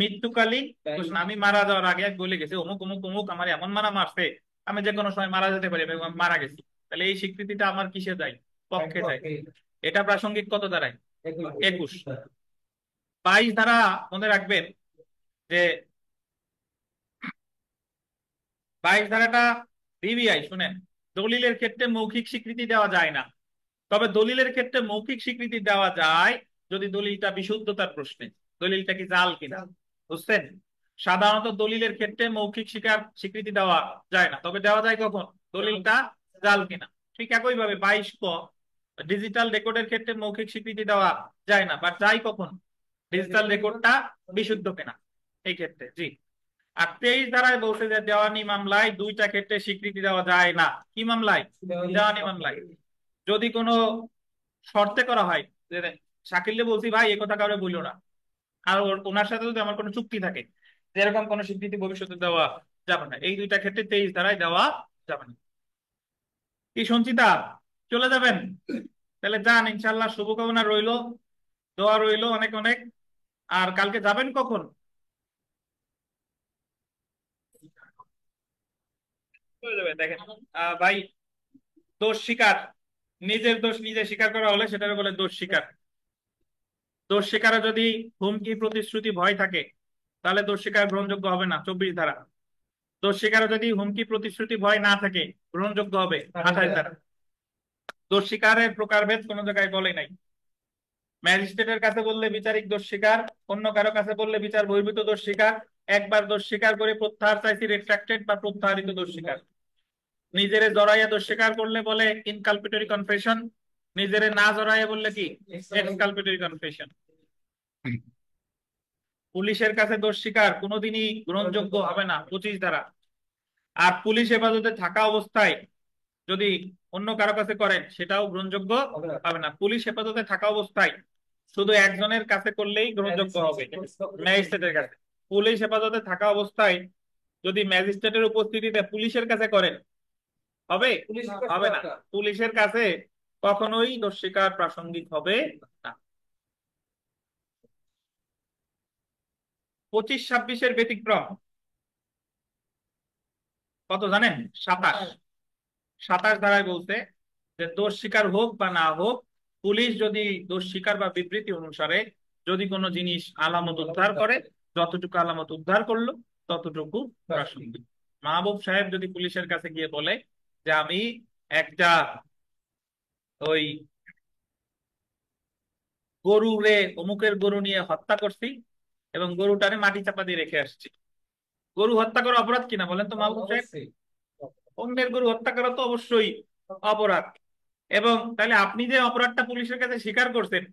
মৃত্যুকালীন ঘোষণা। আমি মারা যাওয়ার আগে এক বলে গেছে অমুক অমুক অমুক আমার এমন মারা মারছে, আমি যে কোনো সময় মারা যেতে পারি, আমি মারা গেছি, তাহলে এই স্বীকৃতিটা আমার কিসে যায়? পক্ষে যায়। এটা প্রাসঙ্গিক কত দাঁড়ায়? 21। 22 ধারা মনে রাখবেন যে 22 ধারাটা ভিভিআই, শুনেন, দলিলের ক্ষেত্রে মৌখিক স্বীকৃতি দেওয়া যায় না। তবে দলিলের ক্ষেত্রে মৌখিক স্বীকৃতি দেওয়া যায় যদি দলিলটা বিশুদ্ধতার প্রশ্নে, দলিলটা কি জাল কিনা, বুঝছেন? সাধারণত দলিলের ক্ষেত্রে মৌখিক স্বীকৃতি দেওয়া যায় না, তবে দেওয়া যায় কখন? দলিলটা জাল কিনা। ঠিক একইভাবে 22 ক, ডিজিটাল রেকর্ডের ক্ষেত্রে মৌখিক স্বীকৃতি দেওয়া যায় না, বাট যাই কখন? ডিজিটাল রেকর্ডটা বিশুদ্ধ কিনা, এই ক্ষেত্রে। জি। আর 23 ধারায় বলছে যে দেওয়ানি মামলায় দুইটা ক্ষেত্রে স্বীকৃতি দেওয়া যায় না। কি মামলায়? দেওয়ানি মামলায়। যদি কোনো শর্তে করা হয় যে শাকিলকে বলছি ভাই এই কথা কাউরে বললো না, আর ওনার সাথে যদি আমার কোনো চুক্তি থাকে যে এরকম কোনো স্বীকৃতি ভবিষ্যতে দেওয়া যাবে না, এই দুইটা ক্ষেত্রে 23 ধারায় দেওয়া যাবে না। কি সঞ্চিতা, চলে যাবেন? তাহলে যান, ইনশাল্লাহ শুভকামনা রইলো, দোয়া রইলো অনেক অনেক। আর কালকে যাবেন কখন? চলে যাবে দেখেন। ভাই, দোষ স্বীকার, নিজের দোষ নিজে স্বীকার করা হলে সেটাকে বলে দোষ স্বীকার। দোষ স্বীকারে যদি হুমকি প্রতিশ্রুতি ভয় থাকে তাহলে দোষ স্বীকার গ্রহণযোগ্য হবে না, 24 ধারা। দোষ স্বীকারে যদি হুমকি প্রতিশ্রুতি ভয় না থাকে গ্রহণযোগ্য হবে 28 ধারা। দোষ স্বীকারের প্রকারভেদ কোনো জায়গায় বলে নাই। ম্যাজিস্ট্রেটের কাছে বললে বিচারিক দোষ স্বীকার, অন্য কারো কাছে বললে বিচার বহির্ভূত দোষ স্বীকার, একবার দোষ স্বীকার করে প্রত্যাহার চাইছি রেট্রাক্টেড বা প্রত্যাহারিত দোষ স্বীকার। নিজেরে জড়াইয়া দোষ স্বীকার করলে বলে ইনকালপেটরি কনফেশন, নিজেরে না জড়াইয়া বললে কি? এক্সকালপেটরি কনফেশন। পুলিশের কাছে দোষ স্বীকার কোনোদিনই গ্রহণযোগ্য হবে না, 25 ধারা। আর পুলিশ হেফাজতে থাকা অবস্থায় যদি অন্য কারো কাছে করেন সেটাও গ্রহণযোগ্য হবে না। পুলিশ হেফাজতে থাকা অবস্থায় শুধু একজনের কাছে করলেই গ্রহণযোগ্য হবে, ম্যাজিস্ট্রেটের কাছে। পুলিশ হেফাজতে থাকা অবস্থায় যদি ম্যাজিস্ট্রেটের উপস্থিতিতে পুলিশের কাছে করেন হবে? হবে না। পুলিশের কাছে কখনোই দোষ স্বীকার প্রাসঙ্গিক হবে না। 25-26 ব্যতিক্রম কত জানেন? 27। 27 ধারায় বলছে যে দোষ স্বীকার হোক বা না হোক, পুলিশ যদি দোষ স্বীকার বা বিবৃতি অনুসারে যদি কোনো জিনিস আলামত উদ্ধার করে, যতটুকু আলামত উদ্ধার করলো ততটুকু প্রাসঙ্গিক। মাহবুব সাহেব যদি পুলিশের কাছে গিয়ে বলে যে আমি একটা ওই গরু রে অমুকের গরু নিয়ে হত্যা করছি এবং গরুটারে মাটি চাপা দিয়ে রেখে আসছি, গরু হত্যা করা অপরাধ কিনা বলেন তো মাহবুব সাহেব? অন্যের গরু হত্যা করা তো অবশ্যই অপরাধ। এবং তাহলে আপনি যে অপরাধটা পুলিশের কাছে স্বীকার করছেন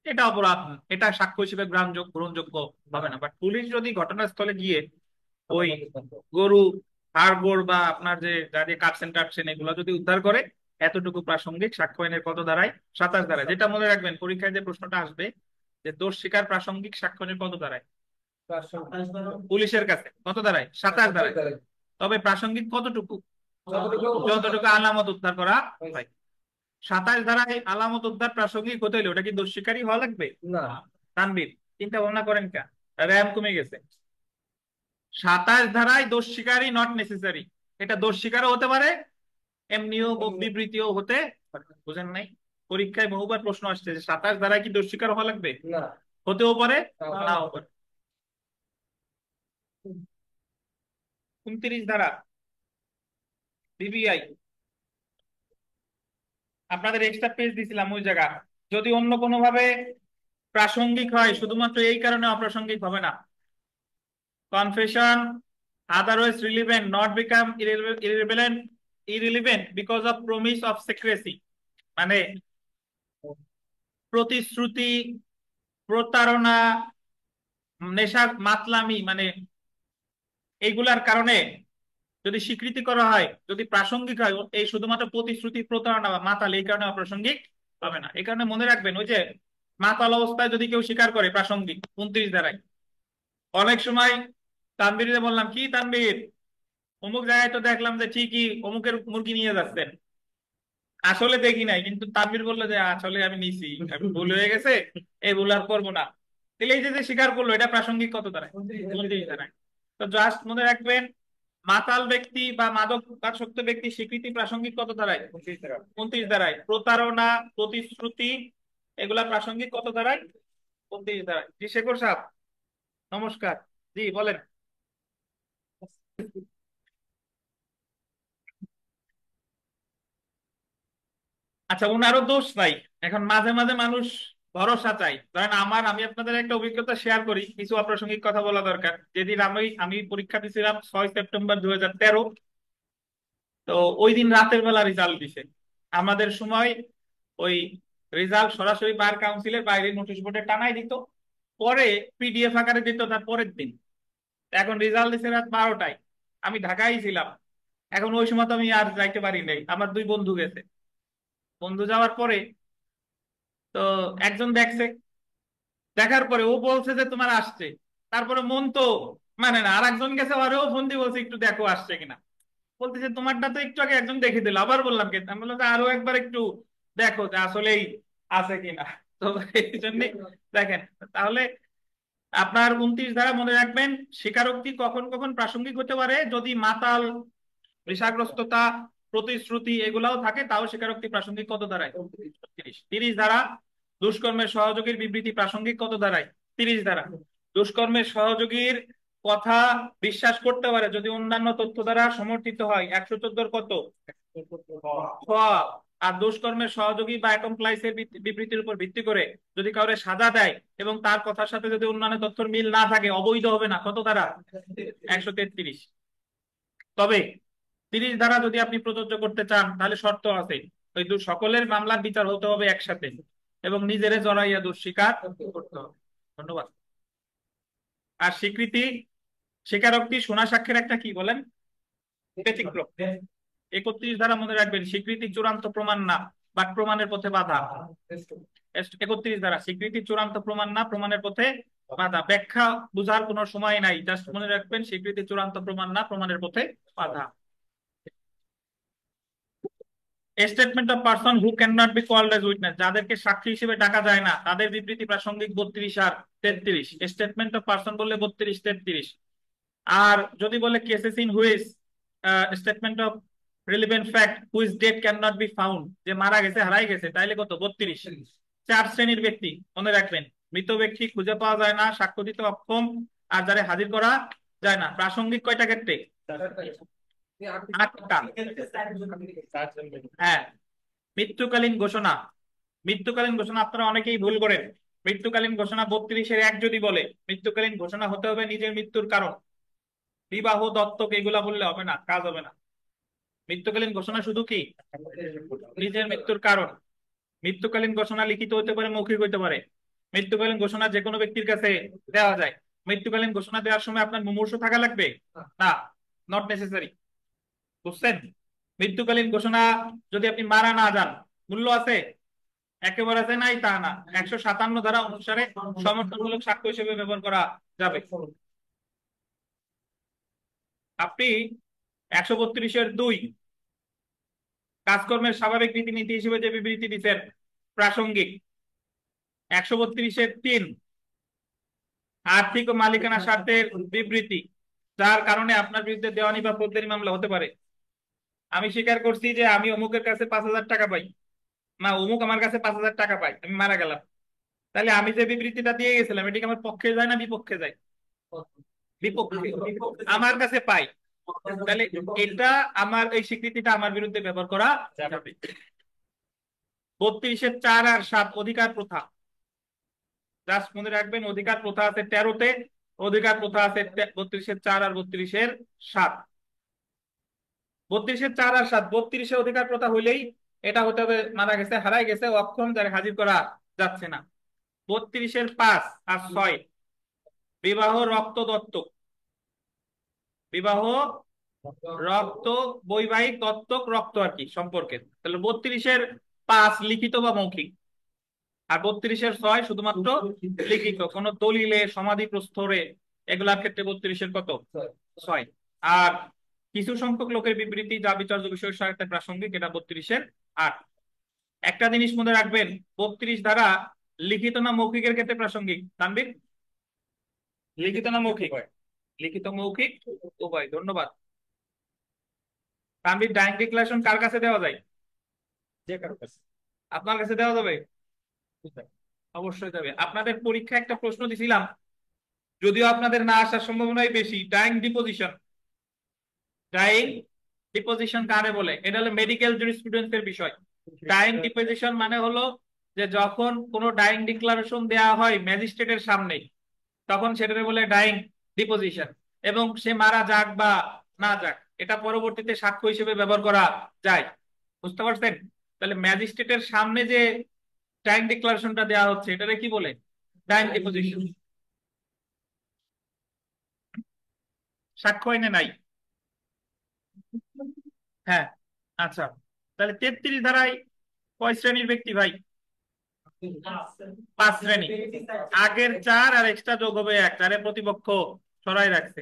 এটা অপরাধ, এটা সাক্ষ্য হিসেবে গ্রহণযোগ্য হবে না। বাট পুলিশ যদি ঘটনাস্থলে গিয়ে ওই গরু হাড়গোড় বা আপনার যে যা যে কাটছেন টাটছেন এগুলো যদি উদ্ধার করে, এতটুকু প্রাসঙ্গিক সাক্ষ্য আইনের কত ধারায়? 27 ধারায়। যেটা মনে রাখবেন পরীক্ষায় যে প্রশ্নটা আসবে যে দোষ স্বীকার প্রাসঙ্গিক সাক্ষ্য আইনের কত ধারায়? পুলিশের কাছে কত ধারায়? 27 ধারায়। তবে প্রাসঙ্গিক কতটুকু? যতটুকু আলামত উদ্ধার করা হয়। 27 ধারায় আলামত উদ্ধার প্রাসঙ্গিক হতে হলে ওটা কি দোষ স্বীকারই হওয়া লাগবে? না। তানভীর, চিন্তা ভাবনা করেন কেন, র্যাম কমে গেছে। 27 ধারায় দোষ স্বীকারই নট নেসেসারি, এটা দোষ স্বীকারও হতে পারে এমনিও বিবৃতিও হতে পারে। বুঝেন নাই? পরীক্ষায় বহুবার প্রশ্ন আসছে যে 27 ধারায় কি দোষ স্বীকার হওয়া লাগবে? না। হতেও পারে, নাও পারে। 29 ধারা বিবিআই, আপনাদের এক্সট্রা পেজ দিছিলাম ওই জায়গা। যদি অন্য কোনো ভাবে প্রাসঙ্গিক হয় শুধুমাত্র এই কারণে অপ্রাসঙ্গিক হবে না। Confession otherwise relevant not become irrelevant because of promise of secrecy, মানে প্রতিশ্রুতি, প্রতারণা, নেশার মাতলামি, মানে এইগুলার কারণে যদি স্বীকৃতি করা হয়, যদি প্রাসঙ্গিক হয়, এই শুধুমাত্র প্রতিশ্রুতি, প্রতারণা বা মাতাল এই কারণে অপ্রাসঙ্গিক হবে না। এই কারণে মনে রাখবেন ওই যে মাতাল অবস্থায় যদি কেউ স্বীকার করে প্রাসঙ্গিক 29 ধারায়। অনেক সময় তানভীরে বললাম, কি তানভীর, অমুক জায়গায় তো দেখলাম যে ঠিকই অমুকের মুরগি নিয়ে যাচ্ছেন। আসলে দেখি নাই, কিন্তু তানভীর বললো যে আসলে আমি নিছি, আমি ভুল হয়ে গেছে, এই ভুল আর করবো না। তাহলে এই যে যে স্বীকার করলো, এটা প্রাসঙ্গিক কত দাঁড়ায়? 29 দাঁড়ায়। তো জাস্ট মনে রাখবেন, মাতাল ব্যক্তি বা মাদকাসক্ত ব্যক্তি স্বীকৃতি প্রাসঙ্গিক কত দাঁড়ায়? 29 দাঁড়ায়। প্রতারণা, প্রতিশ্রুতি, এগুলা প্রাসঙ্গিক কত দাঁড়ায়? 29 দাঁড়ায়। জি শেখর সাহেব, নমস্কার। জি বলেন। আচ্ছা, উনারও দোষ নাই। এখন মাঝে মাঝে মানুষ ভরসা চাই, ধরেন আমি আপনাদের একটা অভিজ্ঞতা শেয়ার করি, কিছু অপ্রাসঙ্গিক কথা বলা দরকার। যেদিন আমি আমি পরীক্ষা দিয়েছিলাম 6 সেপ্টেম্বর 2013। তো ওই দিন রাতের বেলা রেজাল্ট দিছে। আমাদের সময় ওই রেজাল্ট সরাসরি বার কাউন্সিলের বাইরে নোটিশ বোর্ডে টানাই দিত, পরে পিডিএফ আকারে দিত তার পরের দিন। এখন রেজাল্ট দিছে রাত 12টায়, আমি ঢাকায় ছিলাম। এখন ওই সময় তো আমি আর যাইতে পারি নাই, আমার দুই বন্ধু গেছে। বন্ধু যাওয়ার পরে তো একজন দেখছে, দেখার পরে ও বলছে যে তোমার আসছে। তারপরে মন তো মানে না, আর একজন গেছে, আরেও ফোন দিয়ে বলছে একটু দেখো আসছে কিনা। বলতেছে তোমারটা তো একটু আগে একজন দেখে দিল, আবার বললাম কি, আমি বললাম যে আরো একবার একটু দেখো যে আসলেই আছে কিনা। তো এই জন্য দেখেন, তাহলে আপনার 29 ধারা মনে রাখবেন, স্বীকারোক্তি কখন কখন প্রাসঙ্গিক হতে পারে, যদি মাতাল, নেশাগ্রস্ততা, প্রতিশ্রুতি এগুলাও থাকে, তাও স্বীকারোক্তি প্রাসঙ্গিক কত দাঁড়ায়? 30। 30 ধারা, দুষ্কর্মের সহযোগীর বিবৃতি প্রাসঙ্গিক কত দাঁড়ায়? 30 ধারা। দুষ্কর্মের সহযোগীর কথা বিশ্বাস করতে পারে যদি অন্যান্য তথ্য দ্বারা সমর্থিত হয়, 114 কত? খ। আর দুষ্কর্মের সহযোগী বা অ্যাকমপ্লাইসের বিবৃতির উপর ভিত্তি করে যদি কাউরে সাজা দেয় এবং তার কথার সাথে যদি অন্যান্য তথ্যের মিল না থাকে, অবৈধ হবে না, কত দ্বারা? 133। তবে 30 ধারা যদি আপনি প্রযোজ্য করতে চান, তাহলে শর্ত আছে, ওই সকলের মামলার বিচার হতে হবে একসাথে এবং নিজেরে জড়াইয়া দোষ স্বীকার করতে হবে। ধন্যবাদ। আর স্বীকৃতি, স্বীকারোক্তি শোনা সাক্ষ্যের একটা কি বলেন, ব্যতিক্রম। 31 ধারা মনে রাখবেন, স্বীকৃতি চূড়ান্ত প্রমাণ না, বাট প্রমাণের পথে বাধা। 31 ধারা, স্বীকৃতি চূড়ান্ত প্রমাণ না, প্রমাণের পথে বাধা। ব্যাখ্যা বুঝার কোনো সময় নাই, জাস্ট মনে রাখবেন স্বীকৃতি চূড়ান্ত প্রমাণ না, প্রমাণের পথে বাধা। Statement of person who can not be called as witness, যাদেরকে সাক্ষী হিসেবে ডাকা যায় না, তাদের বিবৃতি প্রাসঙ্গিক 32 আর 33। স্টেটমেন্ট অফ পার্সন বললে 32 33। আর যদি বলে cases in which statement of relevant fact which dead can not be found, যে মারা গেছে, হারাই গেছে, তাইলে কত? 32। 4 শ্রেণীর ব্যক্তি মনে রাখবেন, মৃত ব্যক্তি খুঁজে পাওয়া যায় না, সাক্ষ্য দিতে অক্ষম, আর যারা হাজির করা যায় না। প্রাসঙ্গিক কয়টা ক্ষেত্রে? 8টা। হ্যাঁ। মৃত্যুকালীন ঘোষণা, মৃত্যুকালীন ঘোষণা আপনারা অনেকেই ভুল করেন। মৃত্যুকালীন ঘোষণা 32-এর 1 যদি বলে, মৃত্যুকালীন ঘোষণা হতে হবে নিজের মৃত্যুর কারণ। বিবাহ, দত্তক এগুলা বললে হবে না, কাজ হবে না। মৃত্যুকালীন ঘোষণা শুধু কি নিজের মৃত্যুর কারণ। মৃত্যুকালীন ঘোষণা লিখিত হতে পারে, মৌখিক হতে পারে। মৃত্যুকালীন ঘোষণা যে কোনো ব্যক্তির কাছে দেওয়া যায়। মৃত্যুকালীন ঘোষণা দেওয়ার সময় আপনার মুমূর্ষু থাকা লাগবে না, নট নেসেসারি। বুঝছেন? মৃত্যুকালীন ঘোষণা যদি আপনি মারা না যান, মূল্য আছে? একেবারে আছে নাই তা না, 157 ধারা অনুসারে সমর্থনমূলক সাক্ষ্য হিসেবে ব্যবহার করা যাবে। আপনি 132-এর 2 কাজকর্মের স্বাভাবিক রীতিনীতি হিসেবে যে বিবৃতি দিচ্ছেন প্রাসঙ্গিক। 132-এর 3 আর্থিক ও মালিকানা স্বার্থের বিবৃতি, যার কারণে আপনার বিরুদ্ধে দেওয়ানি বা ফৌজদারি মামলা হতে পারে। আমি স্বীকার করছি যে আমি অমুকের কাছে 5,000 টাকা পাই, না অমুক আমার কাছে 5,000 টাকা পাই, আমি মারা গেলাম। তাহলে আমি যে বিবৃতিটা দিয়ে গেছিলাম, এটা কি আমার পক্ষে যায় না বিপক্ষে যায়? বিপক্ষে। আমার কাছে পাই, তাহলে এটা আমার এই স্বীকৃতিটা আমার বিরুদ্ধে ব্যবহার করা যাবে। 32-এর 4 আর 7 অধিকার প্রথা, জাস্ট মনে রাখবেন অধিকার প্রথা আছে 13-তে, অধিকার প্রথা আছে 32-এর 4 আর 32-এর 7। 32-এর 4 আর 7, 32-এ অধিকার প্রথা হইলেই এটা হতে হবে মারা গেছে, হারাই গেছে, অক্ষম, যারা হাজির করা যাচ্ছে না। 32-এর 5 আর 6 বিবাহ, রক্ত, দত্তক। বিবাহ, রক্ত, বৈবাহিক, দত্তক, রক্ত আর কি সম্পর্কের। তাহলে 32-এর 5 লিখিত বা মৌখিক, আর 32-এর 6 শুধুমাত্র লিখিত, কোন দলিলে, সমাধি প্রস্তরে এগুলার ক্ষেত্রে 32-এর কত? 6। আর কিছু সংখ্যক লোকের বিবৃতি যা বিচার্য বিষয়ের সাথে প্রাসঙ্গিক, এটা 32-এর 8। একটা জিনিস মনে রাখবেন, 32 ধারা লিখিত না মৌখিকের ক্ষেত্রে প্রাসঙ্গিক? তানভীর, লিখিত না মৌখিক? লিখিত মৌখিক উভয়। ধন্যবাদ। তানভীর, ডাইরেক্ট ডিক্লারেশন কার কাছে দেওয়া যায়? যে কারো কাছে। আপনার কাছে দেওয়া যাবে? অবশ্যই যাবে। আপনাদের পরীক্ষা একটা প্রশ্ন দিছিলাম, যদিও আপনাদের না আসার সম্ভাবনাই বেশি। ডাইং ডিপোজিশন, ডাইং ডিপোজিশন কারে বলে? এটা হলো মেডিকেল জুরিসপ্রুডেন্সের বিষয়। ডাইং ডিপোজিশন মানে হলো যে যখন কোনো ডাইং ডিক্লারেশন দেওয়া হয় ম্যাজিস্ট্রেটের সামনে, তখন সেটাকে বলে ডাইং ডিপোজিশন। এবং সে মারা যাক বা না যাক, এটা পরবর্তীতে সাক্ষ্য হিসেবে ব্যবহার করা যায়। বুঝতে পারছেন? তাহলে ম্যাজিস্ট্রেটের সামনে যে ডাইং ডিক্লারেশনটা দেওয়া হচ্ছে, এটাকে কি বলে? Dying deposition. সাক্ষ্য আইনে নাই? হ্যাঁ। আচ্ছা, তাহলে 33 ধারায় কয় শ্রেণীর ব্যক্তি ভাই? 5 শ্রেণী। আগের 4 আর এক্সট্রা যোগ হবে 1, যারে প্রতিপক্ষ সরাই রাখছে।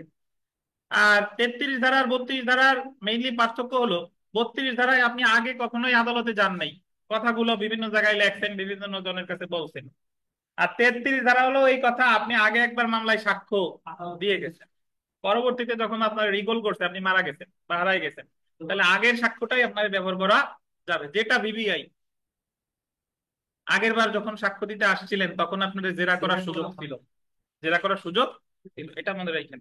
আর 33 ধারার 32 ধারার মেইনলি পার্থক্য হলো, 32 ধারায় আপনি আগে কখনোই আদালতে যান নাই, কথাগুলো বিভিন্ন জায়গায় লেখছেন, বিভিন্ন জনের কাছে বলছেন। আর 33 ধারা হলো এই কথা আপনি আগে একবার মামলায় সাক্ষ্য দিয়ে গেছেন, পরবর্তীতে যখন আপনার রিকল করছে, আপনি মারা গেছেন বা হারাই গেছেন, তাহলে আগের সাক্ষ্যটাই আপনার ব্যবহার করা যাবে। যেটা ভিভিআই আগের বার যখন সাক্ষ্য দিতে আসছিলেন, তখন আপনাদের জেরা করার সুযোগ ছিল, জেরা করার সুযোগ ছিল, এটা মনে রাখেন।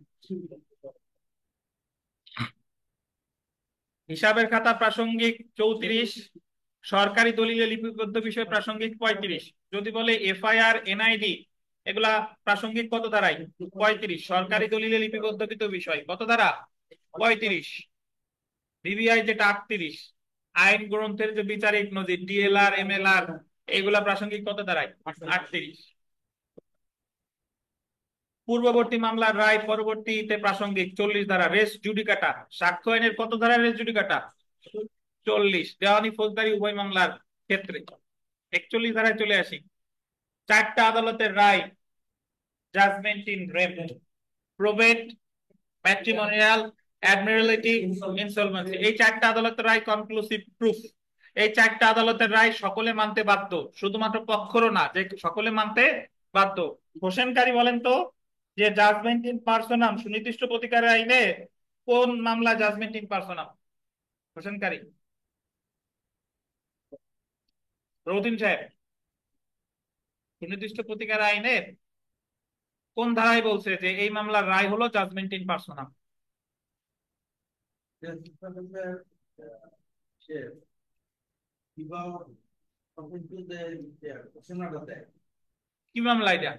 হিসাবের খাতা প্রাসঙ্গিক 34, সরকারি দলিলে লিপিবদ্ধ বিষয় প্রাসঙ্গিক 35। যদি বলে এফআইআর, এনআইডি, এগুলা প্রাসঙ্গিক কত ধারায়? 35। সরকারি দলিলে লিপিবদ্ধকৃত বিষয় কত ধারা? 35। ভিভিআই যেটা 38। আইন গ্রন্থের যে বিচারিক নজির, ডিএলআর, এমএলআর, এগুলা প্রাসঙ্গিক কত ধারায়? 38। পূর্ববর্তী মামলার রায় পরবর্তীতে প্রাসঙ্গিক 40 ধারা। রেস জুডিকাটা, সাক্ষ্য আইনের কত ধারা রেস জুডিকাটা? 40। দেওয়ানি ফৌজদারি উভয় মামলার ক্ষেত্রে। 41 ধারায় চলে আসি। 4টা আদালতের রায়, judgement in rem, probate, matrimonial, admiralty, insolvency, এই 4টা আদালতের রায় কনক্লুসিভ প্রুফ। এই 4টা আদালতের রায় সকলে মানতে বাধ্য, শুধুমাত্র পক্ষরও না, যে সকলে মানতে বাধ্য। হোসেনকারী বলেন তো, যে জাজমেন্ট ইন পার্সোনাম সুনির্দিষ্ট প্রতিকারের আইনে কোন মামলা জাজমেন্ট ইন পার্সোনাম? হোসেনকারী, রৌদিন সাহেব, সুনির্দিষ্ট প্রতিকার আইনের কোন ধারায় বলছে যে এই মামলার রায় হলো জাজমেন্ট ইন পার্সোনাম? কি মামলা এটা?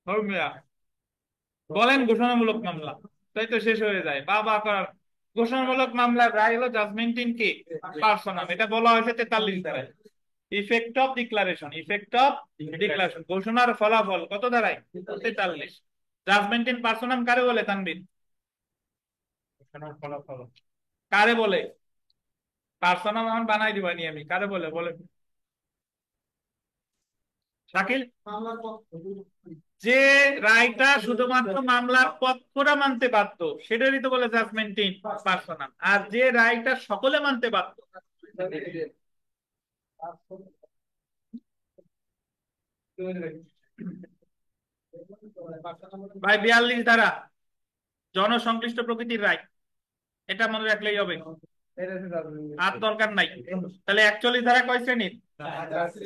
ধর্মিয়া, বলেন ঘোষণামূলক মামলা, তাই তো শেষ হয়ে যায় বাবা করার। ঘোষণামূলক মামলার রায় হলো জাজমেন্ট ইন কি পার্সোনাম, এটা বলা হয়েছে 43 ধারায়। Effect of declaration, effect of declaration, ঘোষণার ফলাফল কত ধারায়? 43। জাজমেন্ট ইন পার্সোনাম কারে বলে তানবির? ঘোষণার ফলাফল কারে বলে? পার্সোনাম এখন বানাই দিবানি আমি, কারে বলে বলে? শাকিল, যে রায়টা শুধুমাত্র মামলার পক্ষরা মানতে বাধ্য, সেটারই তো বলে জাজমেন্ট ইন পার্সোনাল। আর যে রায়টা সকলে মানতে বাধ্য, ভাই 42 ধারা জনসংশ্লিষ্ট প্রকৃতির রায়, এটা মনে রাখলেই হবে, আর দরকার নাই। তাহলে 41 ধারা কয় শ্রেণীর?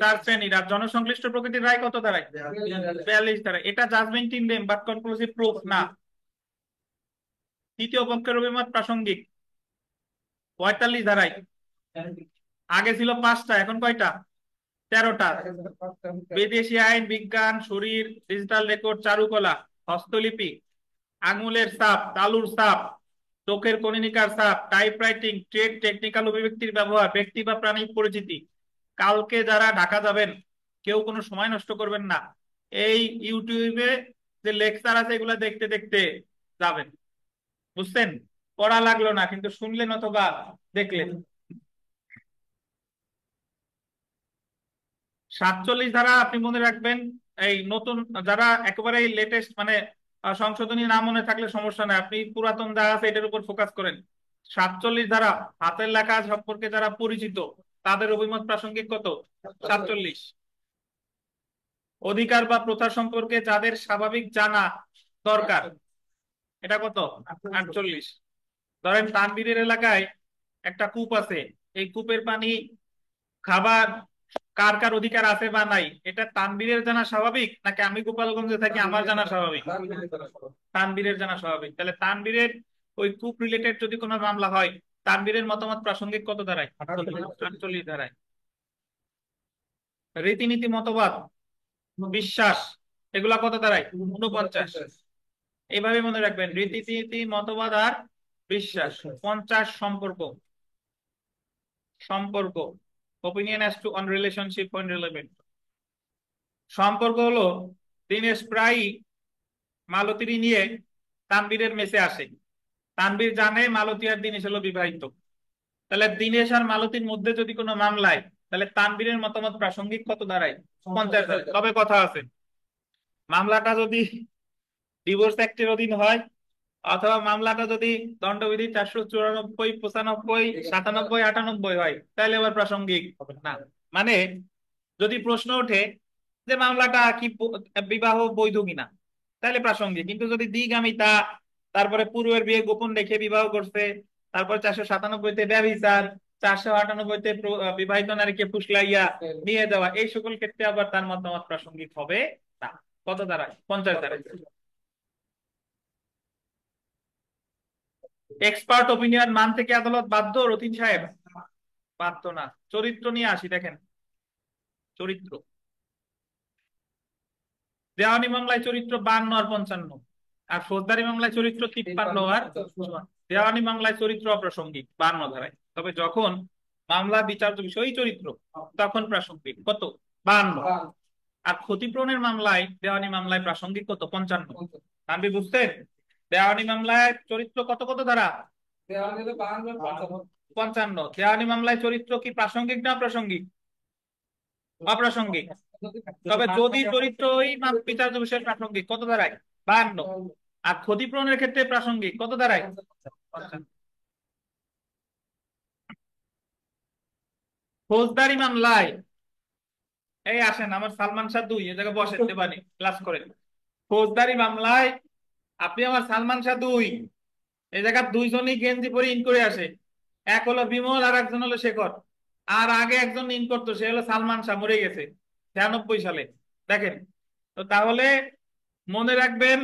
4 শ্রেণীর। আর জনসংশ্লিষ্ট প্রকৃতির রায় কত ধারায়? 42 ধারায়। এটা judgement in rem but conclusive proof না। তৃতীয় পক্ষের অভিমত প্রাসঙ্গিক 45 ধারায়। আগে ছিল 5টা, এখন কয়টা? 13টা। বিদেশি আইন, বিজ্ঞান, শরীর, ডিজিটাল রেকর্ড, চারুকলা, হস্তলিপি, আঙুলের ছাপ, তালুর ছাপ, চোখের কনিনিকার ছাপ, টাইপরাইটিং, ট্রেড, টেকনিক্যাল অভিব্যক্তির ব্যবহার, ব্যক্তি বা প্রাণীর পরিচিতি। কালকে যারা ঢাকা যাবেন, কেউ কোনো সময় নষ্ট করবেন না, এই ইউটিউবে যে লেকচার আছে এগুলা দেখতে দেখতে যাবেন। বুঝছেন? পড়া লাগলো না, কিন্তু শুনলেন অথবা দেখলেন। 47 ধারা আপনি মনে রাখবেন। এই নতুন যারা একেবারে লেটেস্ট মানে সংশোধনী না মনে থাকলে সমস্যা নাই, আপনি পুরাতন যা আছে এটার উপর ফোকাস করেন। 47 ধারা হাতের লেখা সম্পর্কে যারা পরিচিত তাদের অভিমত প্রাসঙ্গিক কত? 47। অধিকার বা প্রথা সম্পর্কে যাদের স্বাভাবিক জানা দরকার, এটা কত? 48। ধরেন তানবীরের এলাকায় একটা কূপ আছে, এই কূপের পানি খাবার কার কার অধিকার আছে বা নাই, এটা তানবীরের জানা স্বাভাবিক নাকি আমি গোপালগঞ্জে থাকি আমার জানা স্বাভাবিক? তানবীরের জানা স্বাভাবিক। তাহলে তানবীরের ওই কূপ রিলেটেড যদি কোনো মামলা হয়, তানবীরের মতামত প্রাসঙ্গিক কত দাঁড়ায়? 48 ধারায়। রীতিনীতি, মতবাদ, বিশ্বাস, এগুলা কত দাঁড়ায়? 49। এইভাবে মনে রাখবেন, রীতিনীতি, মতবাদ আর বিশ্বাস। 50 সম্পর্ক। সম্পর্ক, opinion as to on relationship on relevant. সম্পর্ক হলো দিনেশ প্রায়ই মালতীর নিয়ে তানবীরের মেসে আসে। তানবীর জানে মালতী আর দিনেশ হলো বিবাহিত। তাহলে দিনেশ আর মালতীর মধ্যে যদি কোনো মামলায়, তাহলে তানবীরের মতামত প্রাসঙ্গিক কত দাঁড়ায়? 50 দাঁড়ায়। তবে কথা আছে, মামলাটা যদি ডিভোর্স অ্যাক্টের অধীন হয় অথবা মামলাটা যদি দণ্ডবিধি 494, 95, 97, 98 হয়, তাহলে আবার প্রাসঙ্গিক হবে না। মানে যদি প্রশ্ন ওঠে যে মামলাটা কি বিবাহ বৈধ কিনা, তাহলে প্রাসঙ্গিক। কিন্তু যদি দ্বিগামিতা, তারপরে পূর্বের বিয়ে গোপন রেখে বিবাহ করছে, তারপর 497-তে ব্যভিচার, 498-তে বিবাহিত নারীকে ফুসলাইয়া নিয়ে যাওয়া, এই সকল ক্ষেত্রে আবার তার মতামত প্রাসঙ্গিক হবে না। কত দাঁড়ায়? 50 দাঁড়ায়। এক্সপার্ট ওপিনিয়ন মানতে কি আদালত বাধ্য রতিন সাহেব? বাধ্য না। চরিত্র নিয়ে আসি, দেখেন চরিত্র। দেওয়ানি মামলায় চরিত্র 52 আর 55, আর ফৌজদারি মামলায় চরিত্র 53 আর 54। দেওয়ানি মামলায় চরিত্র অপ্রাসঙ্গিক 52 ধারায়, তবে যখন মামলা বিচার্য বিষয়ই চরিত্র তখন প্রাসঙ্গিক কত? 52। আর ক্ষতিপূরণের মামলায়, দেওয়ানি মামলায় প্রাসঙ্গিক কত? 55। আপনি বুঝতেন? দেওয়ানি মামলায় চরিত্র কত কত ধারা? 55। দেওয়ানি মামলায় চরিত্র কি প্রাসঙ্গিক না অপ্রাসঙ্গিক? অপ্রাসঙ্গিক। তবে যদি চরিত্র ওই বিচার্য বিষয়ের প্রাসঙ্গিক, কত দাঁড়ায়? 52। আর ক্ষতিপূরণের ক্ষেত্রে প্রাসঙ্গিক কত দাঁড়ায়? 55। ফৌজদারি মামলায়, এই আসেন আমার সালমান শাহ 2 এ জায়গায় বসেন, দেবানি ক্লাস করেন। ফৌজদারি মামলায় আপনি আমার সালমান শাহ 2, এই জায়গায় দুইজনই গেঞ্জি পরে ইন করে আসে। এক হলো বিমল আর একজন হলো শেখর। আর আগে একজন ইন করতো, সে হলো সালমান শাহ, মরে গেছে 96 সালে। দেখেন তো, তাহলে মনে রাখবেন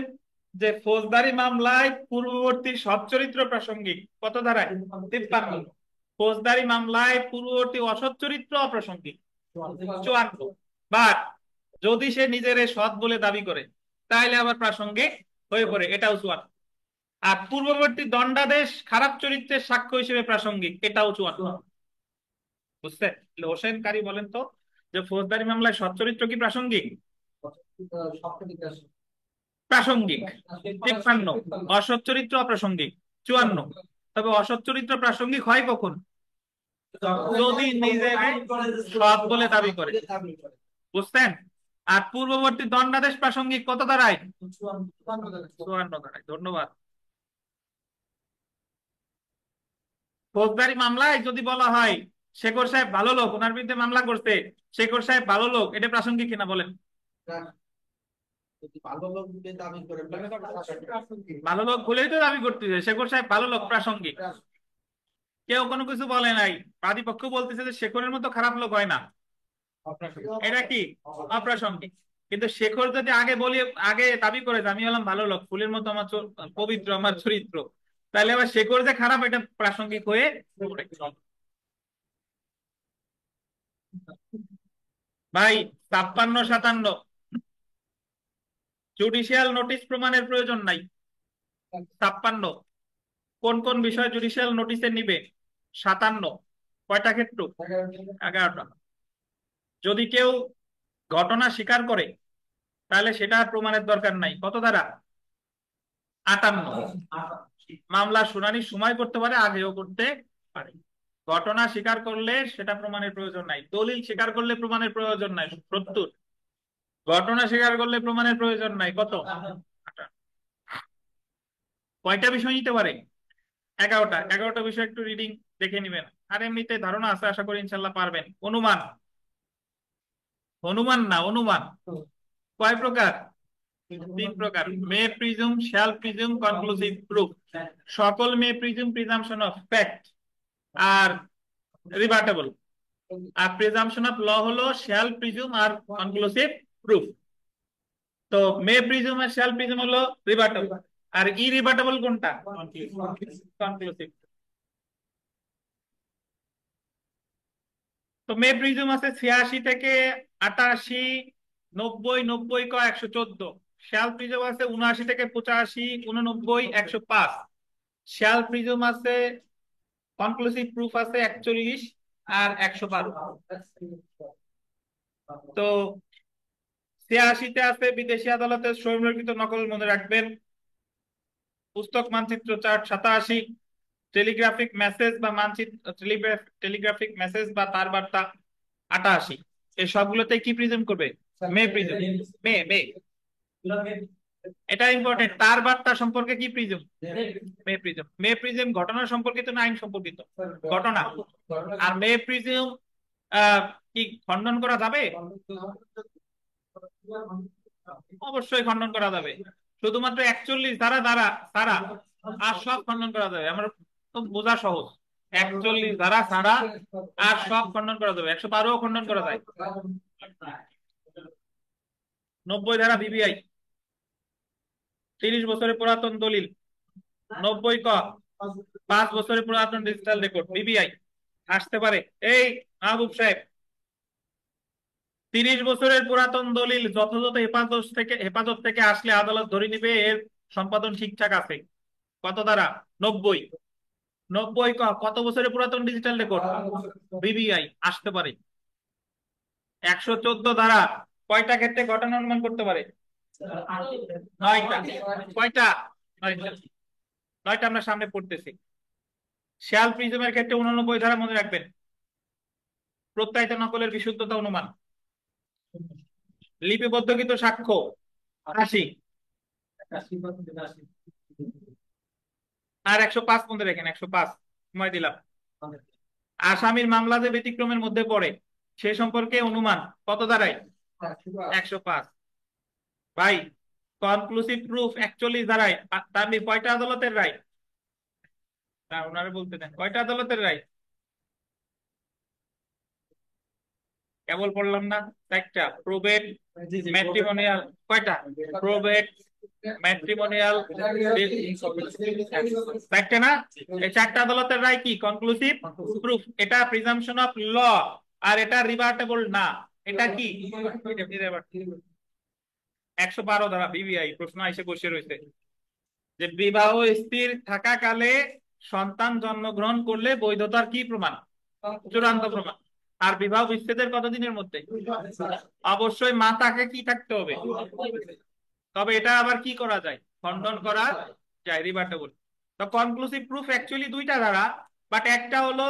যে ফৌজদারি মামলায় পূর্ববর্তী সৎ চরিত্র প্রাসঙ্গিক কত ধারায়? 53। ফৌজদারি মামলায় পূর্ববর্তী অসৎ চরিত্র অপ্রাসঙ্গিক 54। বাট যদি সে নিজের সৎ বলে দাবি করে তাহলে আবার প্রাসঙ্গিক হয়ে পড়ে, এটাও 54। আর পূর্ববর্তী দণ্ডাদেশ খারাপ চরিত্রের সাক্ষ্য হিসেবে প্রাসঙ্গিক, এটাও 54। বুঝছেন? হোসেন কারি বলেন তো, যে ফৌজদারি মামলায় সৎ চরিত্র কি প্রাসঙ্গিক? প্রাসঙ্গিক 53। অসৎ চরিত্র অপ্রাসঙ্গিক 54। তবে অসৎ চরিত্র প্রাসঙ্গিক হয় কখন? যদি নিজের সৎ বলে দাবি করে। বুঝছেন? আর পূর্ববর্তী দণ্ডাদেশ প্রাসঙ্গিক কত দাঁড়ায়? 54 দাঁড়ায়। ধন্যবাদ। ফৌজদারি মামলায় যদি বলা হয় শেখর সাহেব ভালো লোক, ওনার বিরুদ্ধে মামলা করছে, শেখর সাহেব ভালো লোক, এটা প্রাসঙ্গিক কিনা বলেন? ভালো লোক বলেই তো দাবি করতেছে, শেখর সাহেব ভালো লোক, প্রাসঙ্গিক। কেউ কোনো কিছু বলে নাই, বাদীপক্ষ বলতেছে যে শেখরের মতো খারাপ লোক হয় না, এটা কি? অপ্রাসঙ্গিক। কিন্তু শেখর যদি আগে বলি, আগে দাবি করে যে আমি হলাম ভালো লোক, ফুলের মতো আমার পবিত্র আমার চরিত্র, তাহলে আবার শেখর যে খারাপ, এটা প্রাসঙ্গিক হয়ে পড়ে। ভাই 56, 57, জুডিশিয়াল নোটিশ প্রমাণের প্রয়োজন নাই। 56 কোন কোন বিষয় জুডিশিয়াল নোটিশে নিবে? 57 কয়টা ক্ষেত্র? 11টা। যদি কেউ ঘটনা স্বীকার করে তাহলে সেটা আর প্রমাণের দরকার নাই, কত দ্বারা? 58। মামলা শুনানির সময় করতে পারে, আগেও করতে পারে। ঘটনা স্বীকার করলে সেটা প্রমাণের প্রয়োজন নাই, দলিল স্বীকার করলে প্রমাণের প্রয়োজন নাই 70, ঘটনা স্বীকার করলে প্রমাণের প্রয়োজন নাই কত, 58। কয়টা বিষয় নিতে পারে? 11টা। 11টা বিষয় একটু রিডিং দেখে নিবেন, আর এমনিতে ধারণা আছে, আশা করি ইনশাল্লাহ পারবেন। অনুমান, অনুমান না অনুমান, কয় প্রকার? 3 প্রকার: may presume, shall presume, conclusive proof. সকল may presume presumption of fact আর রিবাটেবল, আর প্রিজাম্পশন অফ ল হলো শ্যাল প্রিজুম আর কনক্লুসিভ প্রুফ। তো মে প্রিজুম আর শ্যাল প্রিজুম হলো রিবাটেবল, আর ইরিবাটেবল কোনটা? কনক্লুসিভ। তো মে প্রিজম আছে 86 থেকে 88, 90, 90 ক 114। শ্যাল প্রিজম আছে 79 থেকে 85, 89, 105। শ্যাল প্রিজম আছে, কনক্লুসিভ প্রুফ আছে 41 আর 112। তো 86-তে আছে বিদেশি আদালতের স্বয়ংক্রিয়কৃত নকল, মনে রাখবেন। পুস্তক মানচিত্র চার্ট 87, টেলিগ্রাফিক মেসেজ বা মানচিত্র, টেলিগ্রাফিক মেসেজ বা তার বার্তা 88। এই সবগুলোতে কি প্রিজম করবে? মে প্রিজম। মে মে এটা ইম্পর্টেন্ট। তার বার্তা সম্পর্কে কি প্রিজম? মে প্রিজম। মে প্রিজম ঘটনা সম্পর্কিত না আইন সম্পর্কিত? ঘটনা। আর মে প্রিজম কি খণ্ডন করা যাবে? অবশ্যই খণ্ডন করা যাবে। শুধুমাত্র 41 ধারা দ্বারা ছাড়া আর সব খণ্ডন করা যাবে। আমার তো বোঝা সহজ, 41 ধারা ছাড়া আর সব খণ্ডন করা যাবে। 112 খণ্ডন করা যায়। 90 ধারা বিবিআই, 30 বছরের পুরাতন দলিল। 90 ক 5 বছরের পুরাতন ডিজিটাল রেকর্ড, বিবিআই আসতে পারে। এই মাহবুব সাহেব, 30 বছরের পুরাতন দলিল যথাযথ হেফাজত থেকে আসলে আদালত ধরে নিবে এর সম্পাদন ঠিকঠাক আছে। কত ধারা? 90। 90 ক কত বছরের পুরাতন ডিজিটাল রেকর্ড, বিবিআই আসতে পারে। 114 ধারা কয়টা ক্ষেত্রে ঘটনা অনুমান করতে পারে? 9টা। কয়টা? 9টা। 9টা আমরা সামনে পড়তেছি। শ্যাল প্রিজমের ক্ষেত্রে 89 ধারা মনে রাখবেন, প্রত্যায়িত নকলের বিশুদ্ধতা অনুমান। লিপিবদ্ধকৃত সাক্ষ্য 80, আর 105 মধ্যে রাখেন, 105 সময় দিলাম। আসামির মামলা যে ব্যতিক্রমের মধ্যে পড়ে সে সম্পর্কে অনুমান কত ধারায়? 105। ভাই, কনক্লুসিভ প্রুফ 41 ধারায়। তার কয়টা আদালতের রায়? না, ওনারে বলতে দেন, কয়টা আদালতের রায়? কেবল পড়লাম না, 4টা। প্রোবেট, ম্যাট্রিমোনিয়াল, কয়টা? প্রোবেট, ম্যাট্রিমোনিয়াল, 4টা না? এই 4টা আদালতের রায় কি? Conclusive proof. এটা প্রিজাম্পশন অফ ল, আর এটা রিভার্টেবল না। এটা কি? 112 ধারা বিবিআই প্রশ্ন এসে বসে রয়েছে যে বিবাহ স্থির থাকাকালে সন্তান জন্মগ্রহণ করলে বৈধতার কি প্রমাণ? চূড়ান্ত প্রমাণ। আর বিবাহ বিচ্ছেদের কতদিনের মধ্যে? অবশ্যই মাতাকে কি থাকতে হবে। তবে এটা আবার কি করা যায়? খণ্ডন করা যায়, রিভার্টেবল। তো কনক্লুসিভ প্রুফ অ্যাকচুয়ালি 2টা ধারা, বাট একটা হলো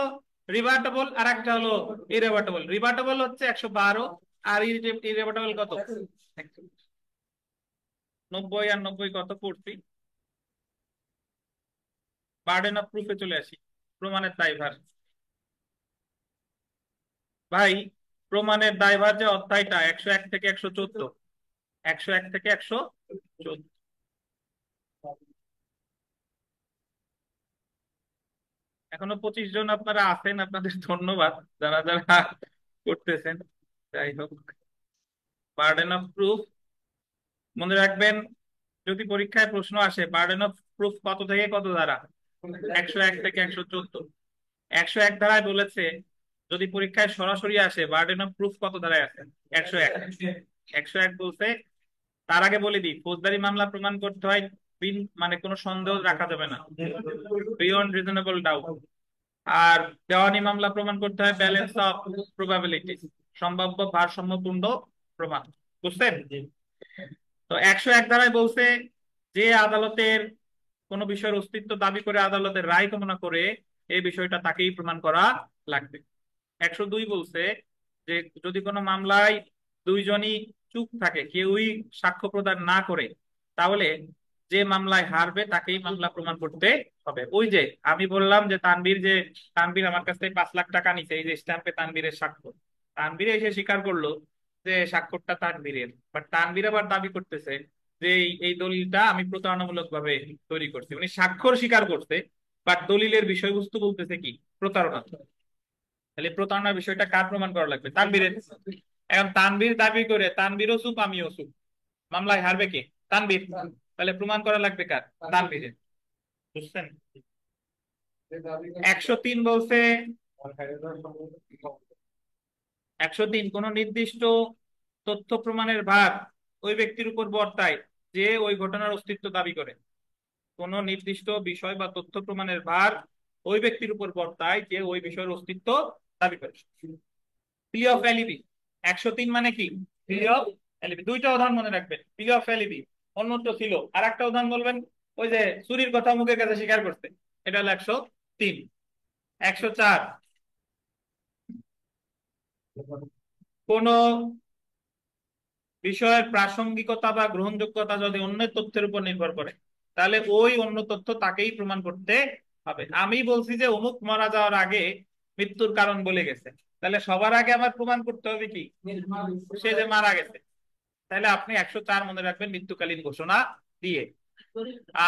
রিভার্টেবল আর একটা হলো ইরেভার্টেবল। রিভার্টেবল হচ্ছে 112, আর ইরেভার্টেবল কত? 90 আর 90 কত পড়ছি। বার্ডেন অফ প্রুফে চলে আসি, প্রমাণের দায়ভার। ভাই, প্রমাণের দায়ভার যে অধ্যায়টা 101 থেকে 114, 101 থেকে 114। এখনো 25 জন আপনারা আছেন, আপনাদের ধন্যবাদ যারা যারা করতেছেন। যাই হোক, বার্ডেন অফ প্রুফ মনে রাখবেন, যদি পরীক্ষায় প্রশ্ন আসে বার্ডেন অফ প্রুফ কত থেকে কত ধারা? 101 থেকে 114। 101 ধারায় বলেছে, যদি পরীক্ষায় সরাসরি আসে বার্ডেন অফ প্রুফ কত ধারায় আছে? 101। 101 বলছে, তার আগে বলে দিই, ফৌজদারি মামলা প্রমাণ করতে হয় মানে কোনো সন্দেহ রাখা যাবে না, বিয়ন্ড রিজনেবল ডাউট। আর দেওয়ানি মামলা প্রমাণ করতে হয় ব্যালেন্স অফ প্রবাবিলিটি, সম্ভাব্য ভারসাম্যপূর্ণ প্রমাণ। বুঝছেন? তো 101 ধারায় বলছে, যে আদালতের কোন বিষয়ের অস্তিত্ব দাবি করে আদালতের রায় কামনা করে এই বিষয়টা তাকেই প্রমাণ করা লাগবে। 102 বলছে যে যদি কোনো মামলায় দুইজনই চুপ থাকে, কেউই সাক্ষ্য প্রদান না করে, তাহলে যে মামলায় হারবে তাকেই মামলা প্রমাণ করতে হবে। ওই যে আমি বললাম যে তানভীর আমার কাছ থেকে 5 লাখ টাকা নিছে, এই যে স্ট্যাম্পে তানভীরের স্বাক্ষর, তানভীর এসে স্বীকার করলো যে স্বাক্ষরটা তানভীরের, বাট তানভীর আবার দাবি করতেছে যে এই দলিলটা আমি প্রতারণামূলক ভাবে তৈরি করছি। উনি স্বাক্ষর স্বীকার করতে, বাট দলিলের বিষয়বস্তু বলতেছে কি প্রতারণা। তাহলে প্রতারণার বিষয়টা কার প্রমাণ করা লাগবে? তানভীরের। এখন তানভীর দাবি করে তানভীরও চুপ আমিও চুপ, মামলায় হারবে কে? তানভীর। তাহলে প্রমাণ করা লাগবে কার? তানভীরের। বুঝছেন? 103 বলছে, 103 কোন নির্দিষ্ট তথ্য প্রমাণের ভার ওই ব্যক্তির উপর বর্তায় যে ওই ঘটনার অস্তিত্ব দাবি করে। কোন নির্দিষ্ট বিষয় বা তথ্য প্রমাণের ভার ওই ব্যক্তির উপর বর্তায় যে ওই বিষয়ের অস্তিত্ব দাবি করে। প্লি অফ এলিবি। 103 মানে কি? প্লি অফ এলিবি। দুইটা উদাহরণ মনে রাখবেন, প্লি অফ এলিবি অন্যত্র ছিল, আর একটা উদাহরণ বলবেন ওই যে চুরির কথা মুখের কাছে স্বীকার করতে, এটা হলো 103। 104 কোন বিষয়ের প্রাসঙ্গিকতা বা গ্রহণযোগ্যতা যদি অন্য তথ্যের উপর নির্ভর করে, তাহলে ওই অন্য তথ্য তাকেই প্রমাণ করতে হবে। আমি বলছি যে অমুক মারা যাওয়ার আগে মৃত্যুর কারণ বলে গেছে, তাহলে সবার আগে আমার প্রমাণ করতে হবে কি সে যে মারা গেছে। তাহলে আপনি 104 মনে রাখবেন মৃত্যুকালীন ঘোষণা দিয়ে।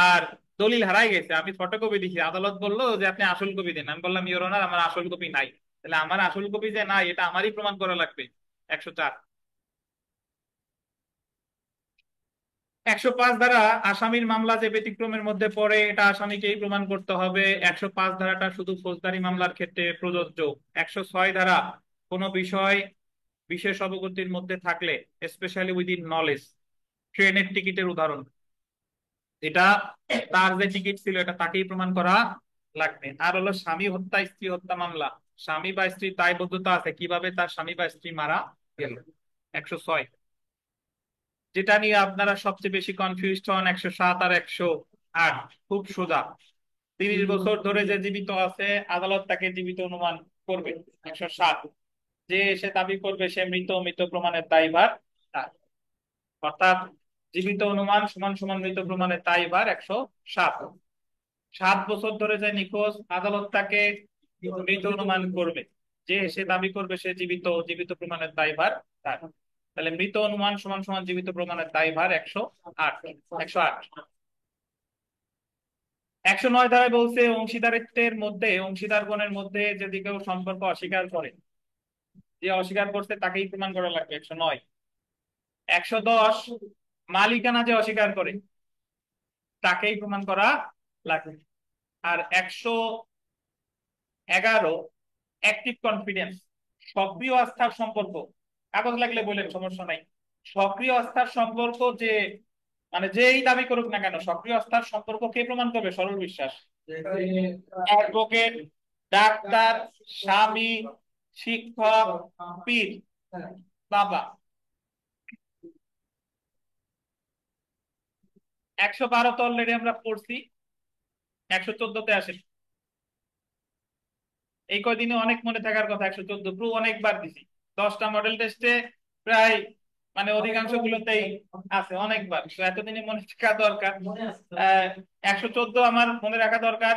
আর দলিল হারাই গেছে, আমি ফটোকপি দিছি, আদালত বললো যে আপনি আসল কপি দিন, আমি বললাম ইওর অনার আমার আসল কপি নাই, তাহলে আমার আসল কপি যে নাই এটা আমারই প্রমাণ করা লাগবে। 104। 105 ধারা আসামির মামলা যে ব্যতিক্রমের মধ্যে পড়ে এটা আসামিকেই প্রমাণ করতে হবে। 105 ধারাটা শুধু ফৌজদারি মামলার ক্ষেত্রে প্রযোজ্য। 106 ধারা কোনো বিষয় বিশেষ অবগতির মধ্যে থাকলে, স্পেশালি উইদিন নলেজ, ট্রেনের টিকিটের উদাহরণ, এটা তার যে টিকিট ছিল এটা তাকেই প্রমাণ করা লাগবে। আর হলো স্বামী হত্যা স্ত্রী হত্যা মামলা, স্বামী বা স্ত্রীর দায়বদ্ধতা আছে কিভাবে তার স্বামী বা স্ত্রী মারা গেল। 106 যেটা নিয়ে আপনারা সবচেয়ে বেশি কনফিউজড হন, 107 আর 108 খুব সোজা। 30 বছর ধরে যে জীবিত আছে আদালত তাকে জীবিত অনুমান করবে। 107 যে সে দাবি করবে সে মৃত, মৃত প্রমাণের দায়ভার তার। অর্থাৎ জীবিত অনুমান সমান সমান মৃত প্রমাণের দায়ভার 107। 7 বছর ধরে যে নিখোঁজ আদালত তাকে মৃত অনুমান করবে, যে সে দাবি করবে সে জীবিত, জীবিত প্রমাণের দায়ভার তার। তাহলে মৃত অনুমান সমান সমান জীবিত প্রমাণের দায়ভার 108। 108। 109 ধারায় বলছে অংশীদারিত্বের মধ্যে অংশীদারগণের মধ্যে যদি কেউ সম্পর্ক অস্বীকার করে, যে অস্বীকার করছে তাকেই প্রমাণ করা লাগবে। 109। 110 মালিকানা যে অস্বীকার করে তাকেই প্রমাণ করা লাগবে। আর 111 অ্যাক্টিভ কনফিডেন্স, সক্রিয় আস্থার সম্পর্ক, কাগজ লাগলে বলেন সমস্যা নাই। সক্রিয় আস্থার সম্পর্ক যে মানে যেই দাবি করুক না কেন, সক্রিয় আস্থার সম্পর্ক কে প্রমাণ করবে? সরল বিশ্বাস, অ্যাডভোকেট, ডাক্তার, স্বামী, শিক্ষক, পীর, বাবা। 112 তো অলরেডি আমরা পড়ছি, 114তে আসে। এই কয়দিনে অনেক মনে থাকার কথা, 114 প্রুফ অনেকবার দিছি, 10টা মডেল টেস্টে প্রায় মানে অধিকাংশ গুলোতেই আছে অনেকবার, তো এতদিনে মনে থাকা দরকার। 114 আমার মনে রাখা দরকার,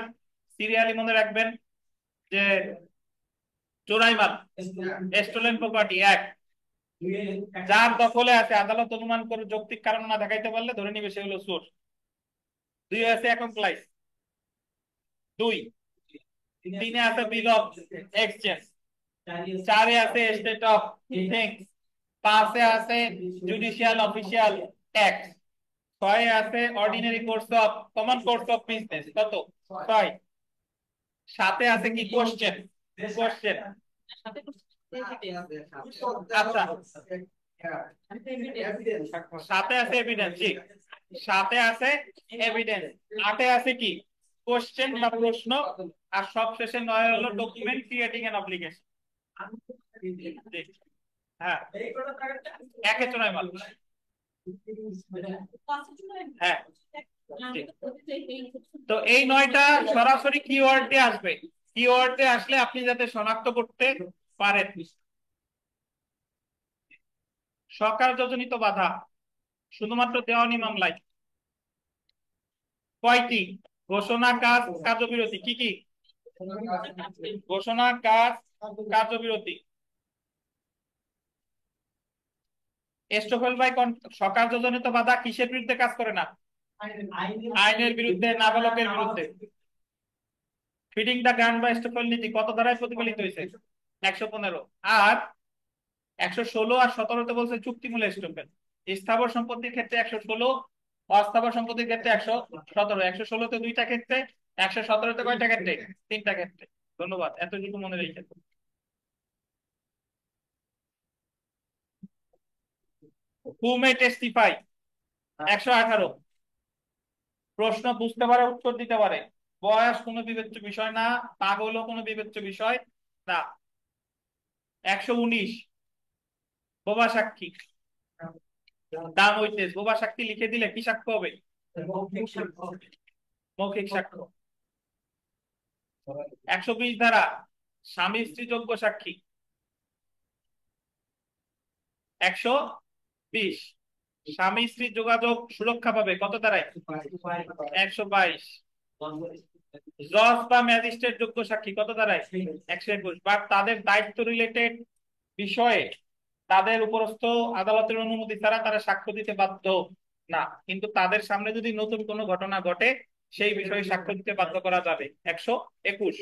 সিরিয়ালি মনে রাখবেন যে চোরাই মাল, স্টোলেন প্রপার্টি এক, যার দখলে আছে আদালত অনুমান করে যৌক্তিক কারণ না দেখাইতে পারলে ধরে নিবে সে হলো চোর। 2 আছে অ্যাকমপ্লাইস, 2। 3 আছে বিল অফ এক্সচেঞ্জ, 4 আছে স্টেট অফ থিংস, 5 আছে জুডিশিয়াল অফিসিয়াল ট্যাক্স, 6 আছে ordinary course of common course of business, কত? 6। 7 আছে কি? Question, question. আচ্ছা, 7 আছে এভিডেন্স, জি, 7 আছে এভিডেন্স। 8 আছে কি? কোশ্চেন বা প্রশ্ন। আর সবশেষে 9 হলো ডকুমেন্ট ক্রিয়েটিং এন অব্লিগেশন। হ্যাঁ, একে চোরাই মাল। হ্যাঁ, তো এই 9টা সরাসরি কিওয়ার্ড দিয়ে আসবে। কিওয়ার্ডে আসলে আপনি যাতে শনাক্ত করতে পারেন। স্বকার্যজনিত বাধা শুধুমাত্র দেওয়ানি মামলায় কয়টি? ঘোষণা, কাজ, কার্যবিরতি। কি কি? ঘোষণা, কাজ, কার্যবিরতি। এস্টোফেল ভাই স্বকার্যজনিত বাধা কিসের বিরুদ্ধে কাজ করে না? আইনের বিরুদ্ধে, নাবালকের বিরুদ্ধে। ফিডিং দা গান বা এস্টোফেল নীতি কত ধারায় প্রতিফলিত হয়েছে? 115। আর 116 আর 17তে বলছে চুক্তিমূলক এস্টোফেল। স্থাবর সম্পত্তির ক্ষেত্রে 116, অস্থাবর সম্পত্তির ক্ষেত্রে 117। 116তে দুইটা ক্ষেত্রে, 117তে কয়টা ক্ষেত্রে? তিনটা ক্ষেত্রে। ধন্যবাদ, এতটুকু মনে রেখে। হু মে টেস্টিফাই 118। প্রশ্ন বুঝতে পারে, উত্তর দিতে পারে। বয়স কোনো বিবেচ্য বিষয় না, পাগলও কোনো বিবেচ্য বিষয় না। 119 বোবা সাক্ষী। দাম উইটনেস, বোবা সাক্ষী লিখে দিলে কি সাক্ষ্য হবে? মৌখিক সাক্ষ্য। 120 ধারা স্বামী স্ত্রী যোগ্য সাক্ষী। 120 স্বামী স্ত্রী যোগাযোগ সুরক্ষা পাবে কত ধারায়? 122 জজ বা ম্যাজিস্ট্রেট যোগ্য সাক্ষী কত ধারায়? 121 বা তাদের দায়িত্ব রিলেটেড বিষয়ে তাদের উপরস্থ আদালতের অনুমতি ছাড়া তারা সাক্ষ্য দিতে বাধ্য না, কিন্তু তাদের সামনে যদি নতুন কোনো ঘটনা ঘটে সেই বিষয়ে সাক্ষ্য দিতে বাধ্য করা যাবে। 121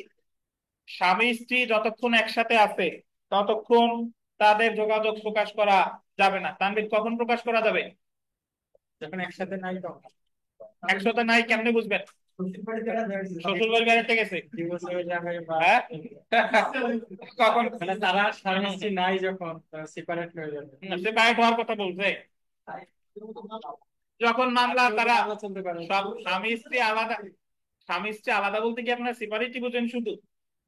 স্বামী স্ত্রী যতক্ষণ একসাথে আছে ততক্ষণ তাদের যোগাযোগ প্রকাশ করা যাবে না। তানভীর, কখন প্রকাশ করা যাবে? যখন একসাথে নাই তখন। একসাথে নাই কেমনে বুঝবেন? শ্বশুর বাড়ি বেড়াতে গেছে, ডিভোর্স হয়ে যাবে বা হ্যাঁ? কখন? মানে তারা স্বামী স্ত্রী নাই যখন সেপারেট হয়ে যাবে। সে বাইরে হওয়ার কথা বলছে। যখন মামলা তারা আমরা চলতে পারে। সব স্বামী স্ত্রী আলাদা। স্বামী স্ত্রী আলাদা বলতে কি আপনার সেপারেটই বুঝেন শুধু?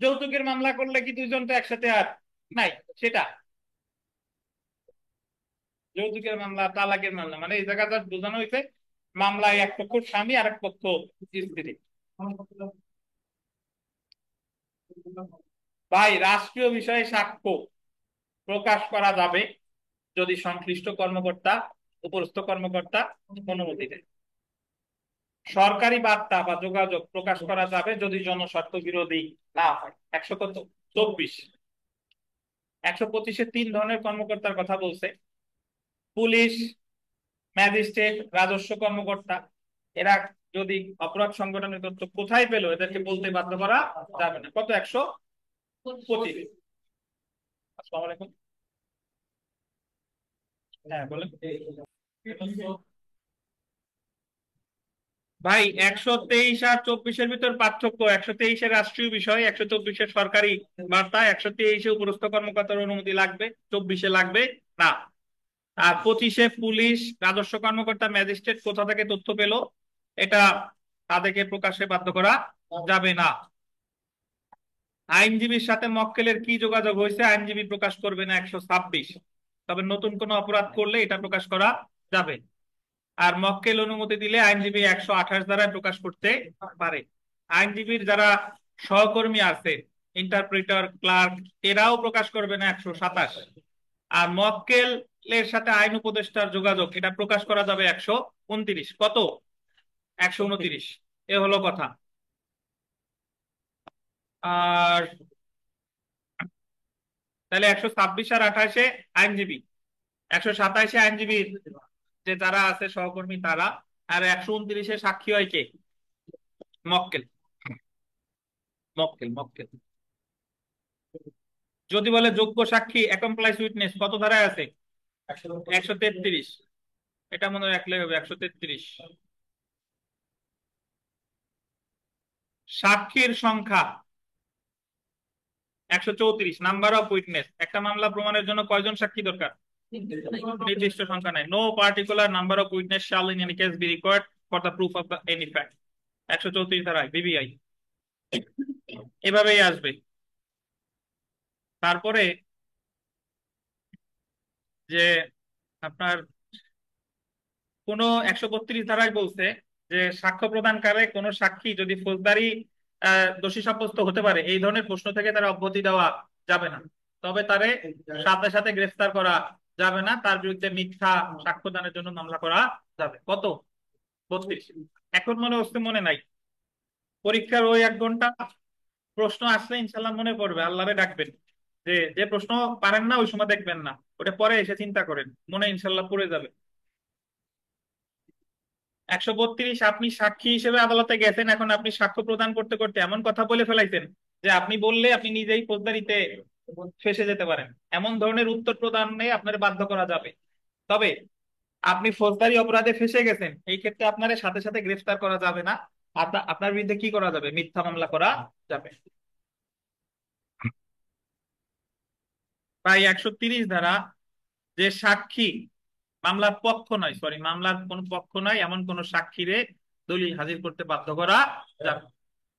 যৌতুকের মামলা করলে কি দুইজন তো একসাথে আর নাই সেটা? যৌতুকের মামলা, তালাকের মামলা, মানে এই জায়গাটা বোঝানো হয়েছে মামলায় এক পক্ষ স্বামী আর এক পক্ষ স্ত্রী। ভাই, রাষ্ট্রীয় বিষয়ে সাক্ষ্য প্রকাশ করা যাবে যদি সংশ্লিষ্ট কর্মকর্তা, উপরস্থ কর্মকর্তা অনুমতি দেয়। সরকারি বার্তা বা যোগাযোগ প্রকাশ করা যাবে যদি জনস্বার্থ বিরোধী না হয়। 124 125-এ 3 ধরনের কর্মকর্তার কথা বলছে: পুলিশ, ম্যাজিস্ট্রেট, রাজস্ব কর্মকর্তা। এরা যদি অপরাধ সংগঠনের তথ্য কোথায় পেলো এদেরকে বলতে বাধ্য করা যাবে না। কত? 125। আসসালামু আলাইকুম। হ্যাঁ বলেন ভাই। 123 আর 24-এর ভিতর পার্থক্য: 123-এ রাষ্ট্রীয় বিষয়, 124-এ সরকারি বার্তা। 123-এ উপরস্থ কর্মকর্তার অনুমতি লাগবে, 24-এ লাগবে না। আর 25-এ পুলিশ, রাজস্ব কর্মকর্তা, ম্যাজিস্ট্রেট কোথা থেকে তথ্য পেল এটা তাদেরকে প্রকাশে বাধ্য করা যাবে না। আইনজীবীর সাথে মক্কেলের কি যোগাযোগ হয়েছে আইনজীবী প্রকাশ করবে না। 126 তবে নতুন কোনো অপরাধ করলে এটা প্রকাশ করা যাবে। আর মক্কেল অনুমতি দিলে আইনজীবী 128 দ্বারা প্রকাশ করতে পারে। আইনজীবীর যারা সহকর্মী আছে, ইন্টারপ্রিটার, ক্লার্ক, এরাও প্রকাশ করবে না। 127। আর মক্কেলের সাথে আইন উপদেষ্টার যোগাযোগ এটা প্রকাশ করা যাবে 129। কত? 129। এ হলো কথা। আর তাহলে 126 আর 28-এ আইনজীবী, 127-এ আইনজীবীর যে যারা আছে সহকর্মী তারা, আর 129-এ সাক্ষী হয় কে? মক্কেল। মক্কেল মক্কেল। যদি বলে যোগ্য সাক্ষী, অ্যাকমপ্লাইস উইটনেস কত ধারায় আছে? 133। এটা মনে রাখলে হবে, 133। সাক্ষীর সংখ্যা 134। নাম্বার অফ উইটনেস, একটা মামলা প্রমাণের জন্য কয়জন সাক্ষী দরকার? নির্দিষ্ট সংখ্যা নাই। No particular number of witness shall in any case be required for the proof of any fact. 134 ধারায় বিবিআই এভাবেই আসবে। তারপরে যে আপনার কোন 132 ধারায় বলছে যে সাক্ষ্য প্রদানকালে কোন সাক্ষী যদি ফৌজদারি দোষী সাব্যস্ত হতে পারে, এই ধরনের প্রশ্ন থেকে তারা অব্যাহতি দেওয়া যাবে না। তবে তারে সাথে সাথে গ্রেফতার করা যাবে না, তার বিরুদ্ধে মিথ্যা সাক্ষ্যদানের জন্য মামলা করা যাবে। কত? 32। এখন মনে হচ্ছে মনে নাই। পরীক্ষার ওই 1 ঘন্টা প্রশ্ন আসলে ইনশাল্লাহ মনে পড়বে, আল্লাহরে ডাকবেন যে যে প্রশ্ন পারেন না ওই সময় দেখবেন না, ওটা পরে এসে চিন্তা করেন, মনে ইনশাল্লাহ পড়ে যাবে। 132, আপনি সাক্ষী হিসেবে আদালতে গেছেন, এখন আপনি সাক্ষ্য প্রদান করতে করতে এমন কথা বলে ফেলাইছেন যে আপনি বললে আপনি নিজেই ফৌজদারিতে ফেসে যেতে পারেন, এমন ধরনের উত্তর প্রদানে আপনার বাধ্য করা যাবে। তবে আপনি ফৌজদারি অপরাধে ফেসে গেছেন, এই ক্ষেত্রে আপনার সাথে সাথে গ্রেফতার করা যাবে না। আপনার বিরুদ্ধে কি করা যাবে? মিথ্যা মামলা করা যাবে। প্রায় 130 ধারা, যে সাক্ষী মামলার পক্ষ নয়, সরি মামলার কোন পক্ষ নয় এমন কোন সাক্ষীরে দলিল হাজির করতে বাধ্য করা যাবে।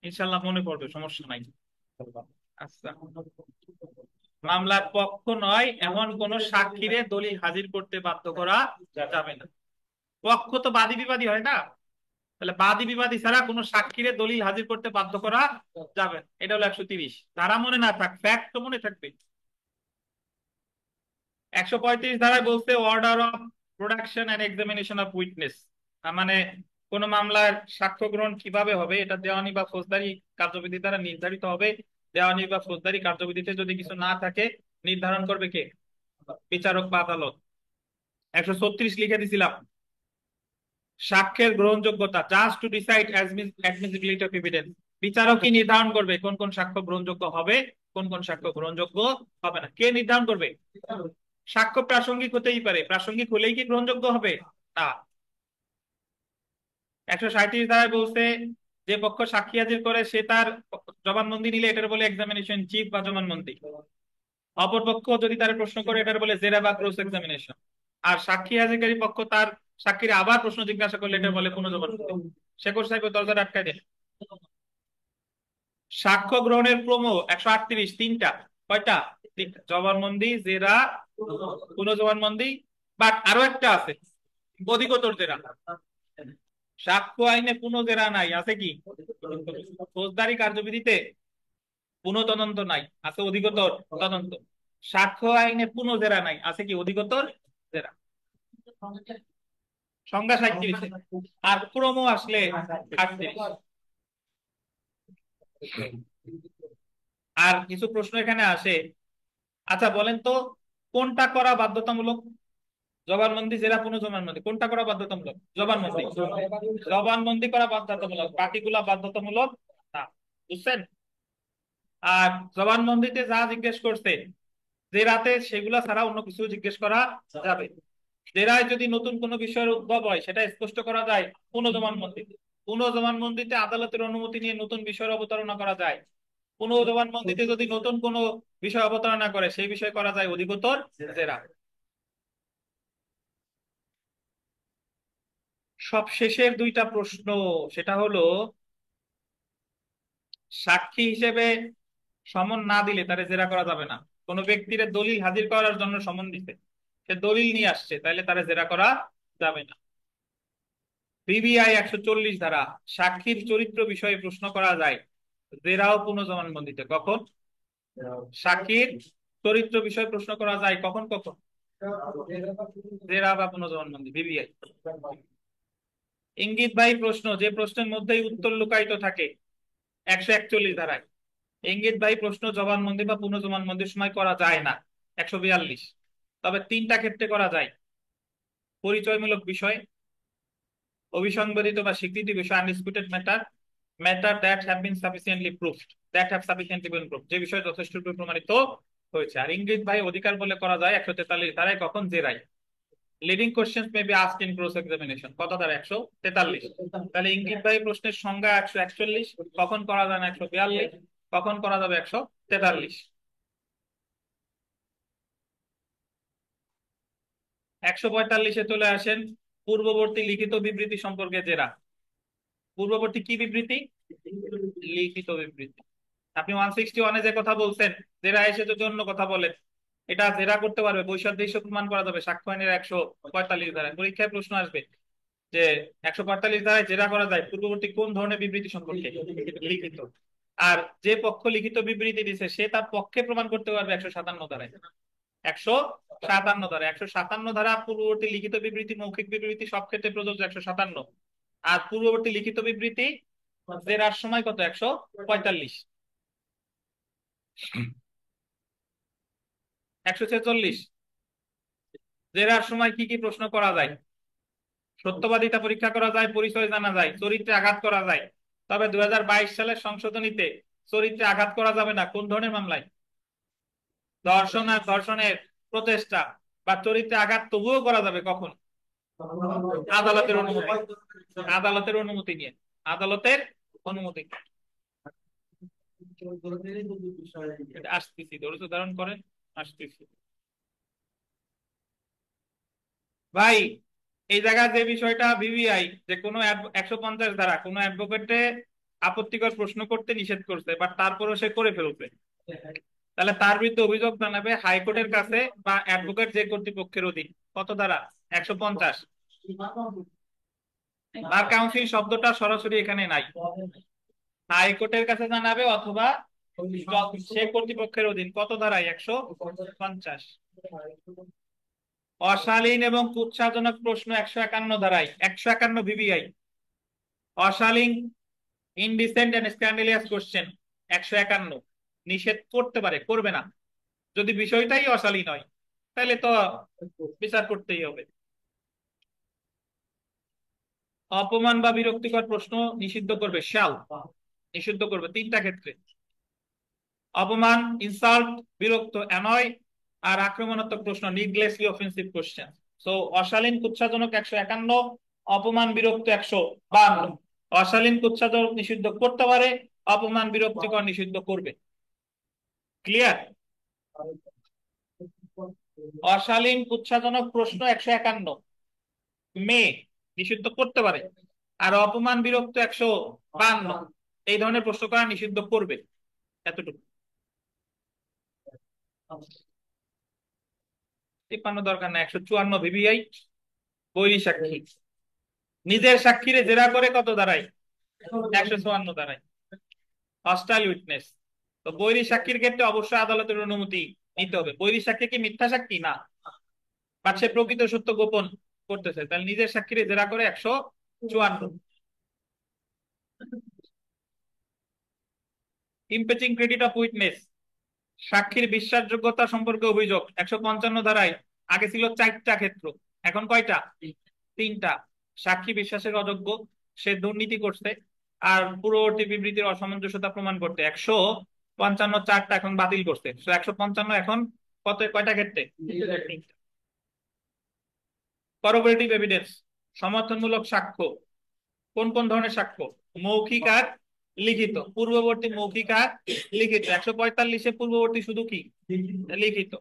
ইনশাল্লাহ মনে পড়বে, সমস্যা নাই। আচ্ছা, মামলার পক্ষ নয় এমন কোন সাক্ষীরে দলিল হাজির করতে বাধ্য করা যাবে না। পক্ষ তো বাদী বিবাদী হয় না, তাহলে বাদী বিবাদী ছাড়া কোনো সাক্ষীরে দলিল হাজির করতে বাধ্য করা যাবে না। এটা হলো 130। ধারা মনে না থাক, ফ্যাক্ট তো মনে থাকবে। 135 ধারায় বলতে order of production and examination of witness, মানে কোন মামলার সাক্ষ্য গ্রহণ কিভাবে হবে এটা দেওয়ানি বা ফৌজদারি কার্যবিধি দ্বারা নির্ধারিত হবে। দেওয়ানি বা ফৌজদারি কার্যবিধিতে যদি কিছু না থাকে, নির্ধারণ করবে কে? বিচারক বা আদালত। 136 লিখে দিছিলাম, সাক্ষ্যের গ্রহণযোগ্যতা, just to decide admissibility of evidence. বিচারকই নির্ধারণ করবে কোন কোন সাক্ষ্য গ্রহণযোগ্য হবে, কোন কোন সাক্ষ্য গ্রহণযোগ্য হবে না। কে নির্ধারণ করবে? সাক্ষ্য প্রাসঙ্গিক হতেই পারে, প্রাসঙ্গিক হলেই কি গ্রহণযোগ্য হবে? না। 137 ধারায় বলছে যে পক্ষ সাক্ষী হাজির করে সে তার জবানবন্দি নিলে এটার বলে এক্সামিনেশন চিফ বা জবানবন্দি। অপর পক্ষ যদি তার প্রশ্ন করে এটার বলে জেরা বা ক্রস এক্সামিনেশন। আর সাক্ষী হাজিরকারী পক্ষ তার সাক্ষীর আবার প্রশ্ন জিজ্ঞাসা করলে এটা বলে পুনঃজবানবন্দি। শেখর সাহেব দরজা আটকায় দেন। সাক্ষ্য গ্রহণের ক্রম 138, তিনটা। কয়টা? তিনটা, জবানবন্দি, জেরা, পুনঃজবানবন্দি। বাট আরো একটা আছে, অধিকতর জেরা। সাক্ষ্য আইনে পুনঃজেরা নাই, আছে কি? ফৌজদারি কার্যবিধিতে পুনঃতদন্ত নাই, আছে অধিকতর তদন্ত। সাক্ষ্য আইনে পুনঃজেরা নাই, আছে কি? অধিকতর জেরা। সংজ্ঞা 37, আর ক্রম আসলে 38। আর কিছু প্রশ্ন এখানে আসে। আচ্ছা বলেন তো, কোনটা করা বাধ্যতামূলক? জবানবন্দি, জেরা, পুনঃজবানবন্দি, কোনটা করা বাধ্যতামূলক? জবানবন্দি। জবানবন্দি করা বাধ্যতামূলক, বাকিগুলা বাধ্যতামূলক না। বুঝছেন? আর জবানবন্দিতে যা জিজ্ঞেস করছে জেরাতে সেগুলা ছাড়া অন্য কিছু জিজ্ঞেস করা যাবে। জেরায় যদি নতুন কোনো বিষয়ের উদ্ভব হয় সেটা স্পষ্ট করা যায় পুনঃজবানবন্দিতে। পুনঃজবানবন্দিতে আদালতের অনুমতি নিয়ে নতুন বিষয়ের অবতারণা করা যায়। পুনঃজবানবন্দিতে যদি নতুন কোনো বিষয় অবতারণা করে সেই বিষয় করা যায় অধিকতর জেরা। সব শেষের 2টা প্রশ্ন, সেটা হলো সাক্ষী হিসেবে সমন না দিলে তারে জেরা করা যাবে না। কোনো ব্যক্তির দলিল হাজির করার জন্য সমন দিতে, সে দলিল নিয়ে আসছে, তাহলে তারে জেরা করা যাবে না। বিবিআই 140 ধারা, সাক্ষীর চরিত্র বিষয়ে প্রশ্ন করা যায় জেরা ও পুনঃজবানবন্দিতে। কখন? সাক্ষীর চরিত্র বিষয়ে প্রশ্ন করা যায় কখন কখন? জেরা বা পুনঃজবানবন্দি, বিবিআই। ইঙ্গিতবাহী প্রশ্ন, যে প্রশ্নের মধ্যেই উত্তর লুকায়িত থাকে, 141 ধারায়। ইঙ্গিতবাহী প্রশ্ন জবানবন্দি বা পুনঃজবানবন্দির সময় করা যায় না, 142। তবে 3টা ক্ষেত্রে করা যায়: পরিচয়মূলক বিষয়, অবিসংবাদিত বা স্বীকৃতি বিষয়, undisputed matter, matter that have been sufficiently proved, that have sufficiently been proved, যে বিষয় যথেষ্ট রূপে প্রমাণিত হয়েছে। আর ইঙ্গিতবাহী অধিকার বলে করা যায় 143 ধারায়, কখন? জেরায়। Leading questions may be asked in cross examination, কত ধারা? 143। তাহলে ইঙ্গিতবাহী প্রশ্নের সংজ্ঞা 141, কখন করা যায় না 142, কখন করা যাবে 143। 145-এ চলে আসেন, পূর্ববর্তী লিখিত বিবৃতি সম্পর্কে জেরা। পূর্ববর্তী কি বিবৃতি? লিখিত বিবৃতি। আপনি 161-এ যে কথা বলছেন জেরা এসে যদি অন্য কথা বলেন, এটা জেরা করতে পারবে, বৈসাদৃশ্য প্রমাণ করা যাবে সাক্ষ্য আইনের 145 ধারায়। পরীক্ষায় প্রশ্ন আসবে যে 145 ধারায় জেরা করা যায় পূর্ববর্তী কোন ধরনের বিবৃতি সম্পর্কে? লিখিত। আর যে পক্ষ লিখিত বিবৃতি দিছে সে তার পক্ষে প্রমাণ করতে পারবে 157 ধারায়। 157 ধারা, 157 ধারা পূর্ববর্তী লিখিত বিবৃতি, মৌখিক বিবৃতি সব ক্ষেত্রে প্রযোজ্য 157। আর পূর্ববর্তী লিখিত বিবৃতি জেরার সময় কত? 145। 146 জেরার সময় কি কি প্রশ্ন করা যায়? সত্যবাদিতা পরীক্ষা করা যায়, পরিচয় জানা যায়, চরিত্রে আঘাত করা যায়। তবে 2022 সালের সংশোধনীতে চরিত্রে আঘাত করা যাবে না কোন ধরনের মামলায়? ধর্ষণ আর ধর্ষণের প্রচেষ্টা বা চরিত্রে আঘাত তবুও করা যাবে কখন? আদালতের অনুমতি, আদালতের অনুমতি নিয়ে, আদালতের অনুমতি। আসতেছি, ধৈর্য ধারণ করেন, আসতেছি। ভাই এই জায়গায় যে বিষয়টা ভিভিআই যে কোনো 150 ধারা কোনো অ্যাডভোকেটে আপত্তিকর প্রশ্ন করতে নিষেধ করছে, বাট তারপরও সে করে ফেলছে, তাহলে তার বিরুদ্ধে অভিযোগ জানাবে হাইকোর্টের কাছে বা অ্যাডভোকেট যে কর্তৃপক্ষের অধীন। কত ধারা? 150। বার কাউন্সিল শব্দটা সরাসরি এখানে নাই, হাইকোর্টের কাছে জানাবে অথবা সে কর্তৃপক্ষের অধীন। কত ধারায়? 150। অশালীন এবং কুৎসাজনক প্রশ্ন 151 ধারায়, 151 ভিভিআই। অশালীন, ইনডিসেন্ট এন্ড স্ক্যান্ডালিয়াস কোশ্চেন 151 নিষেধ করতে পারে, করবে না। যদি বিষয়টাই অশালীন হয় তাহলে তো বিচার করতেই হবে। অপমান বা বিরক্তিকর প্রশ্ন নিষিদ্ধ করবে, শাল নিষিদ্ধ করবে তিনটা ক্ষেত্রে: অপমান, ইনসাল্ট, বিরক্ত, অ্যানয়, আর আক্রমণাত্মক প্রশ্ন, নিডলেসলি অফেন্সিভ কোশ্চেন। সো অশালীন কুৎসাজনক 151, অপমান বিরক্ত 152। অশালীন কুৎসাজনক নিষিদ্ধ করতে পারে, অপমান বিরক্তিকর নিষিদ্ধ করবে। ক্লিয়ার? অশালীন কুৎসাজনক প্রশ্ন 151 মেয়ে নিষিদ্ধ করতে পারে, আর অপমান বিরক্ত 152 এই ধরনের প্রশ্ন করা নিষিদ্ধ করবে। এতটুকু 53 দরকার না। 154 ভিভিআই বৈরী সাক্ষী, নিজের সাক্ষীরে জেরা করে কত দাঁড়ায়? 154 দাঁড়ায়। হস্টাইল উইটনেস, তো বৈরী সাক্ষীর ক্ষেত্রে অবশ্যই আদালতের অনুমতি নিতে হবে। বৈরী সাক্ষী কি মিথ্যা সাক্ষী? না, বাট সে প্রকৃত সত্য গোপন করতেছে, তাহলে নিজের সাক্ষীরে জেরা করে 154। ইমপেচিং ক্রেডিট অফ উইটনেস, সাক্ষীর বিশ্বাসযোগ্যতা সম্পর্কে অভিযোগ 155 ধারায়। আগে ছিল 4টা ক্ষেত্র, এখন কয়টা? 3টা। সাক্ষী বিশ্বাসের অযোগ্য, সে দুর্নীতি করছে, আর পূর্ববর্তী বিবৃতির অসামঞ্জস্যতা প্রমাণ করতে 155 4টা এখন বাতিল করছে। 155 এখন কত, কয়টা ক্ষেত্রে? 3টা। করোবোরেটিভ এভিডেন্স, সমর্থনমূলক সাক্ষ্য, কোন কোন ধরনের সাক্ষ্য? মৌখিক আর লিখিত। পূর্ববর্তী মৌখিক আর লিখিত। 145-এ পূর্ববর্তী শুধু কি লিখিত,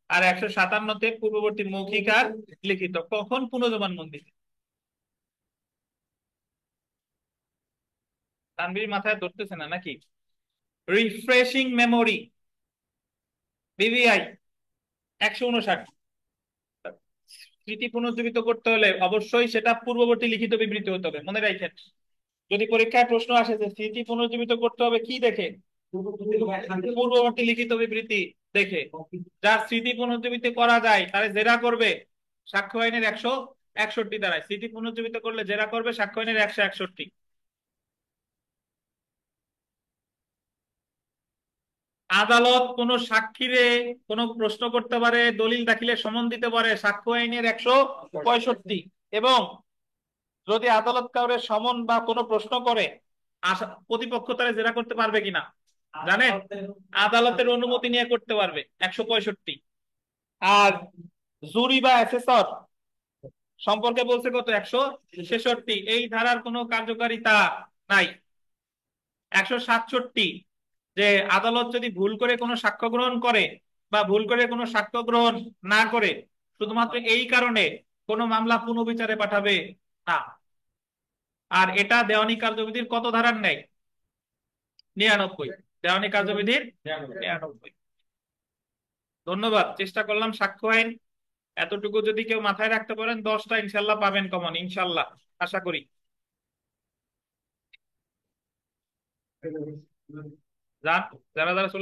আর 157-তে পূর্ববর্তী মৌখিক আর লিখিত। কখন? পুনর্জবানবন্দিতে। তানভীর মাথায় ধরতেছে না নাকি? রিফ্রেশিং মেমোরি বিবিআই 159, স্মৃতি পুনর্জীবিত করতে হলে অবশ্যই সেটা পূর্ববর্তী লিখিত বিবৃতি হতে হবে। মনে রাখেন, যদি পরীক্ষায় প্রশ্ন আসে যে স্মৃতি পুনর্জীবিত করতে হবে কি দেখে? পূর্ববর্তী লিখিত বিবৃতি দেখে। যার স্মৃতি পুনর্জীবিত করা যায় তারে জেরা করবে সাক্ষ্য আইনের 161 দ্বারায়। স্মৃতি পুনর্জীবিত করলে জেরা করবে সাক্ষ্য আইনের 161। আদালত কোন সাক্ষীরে কোন প্রশ্ন করতে পারে, দলিল দাখিলে সমন দিতে পারে সাক্ষ্য আইনের 165। এবং যদি আদালত কাউরে সমন বা কোনো প্রশ্ন করে, প্রতিপক্ষ তারা জেরা করতে পারবে কিনা জানেন? আদালতের অনুমতি নিয়ে করতে পারবে 165। আর জুরি বা অ্যাসেসর সম্পর্কে বলছে কত? 166। এই ধারার কোনো কার্যকারিতা নাই। 167, যে আদালত যদি ভুল করে কোনো সাক্ষ্য গ্রহণ করে বা ভুল করে কোনো সাক্ষ্য গ্রহণ না করে শুধুমাত্র এই কারণে কোনো মামলা পুনর্বিচারে পাঠাবে না। আর এটা দেওয়ানি কার্যবিধির কত ধারার নেয়? 99। দেওয়ানি কার্যবিধির 99। ধন্যবাদ, চেষ্টা করলাম সাক্ষ্য আইন এতটুকু যদি কেউ মাথায় রাখতে পারেন 10টা ইনশাল্লাহ পাবেন কমন, ইনশাল্লাহ আশা করি। যান, যারা যারা চলে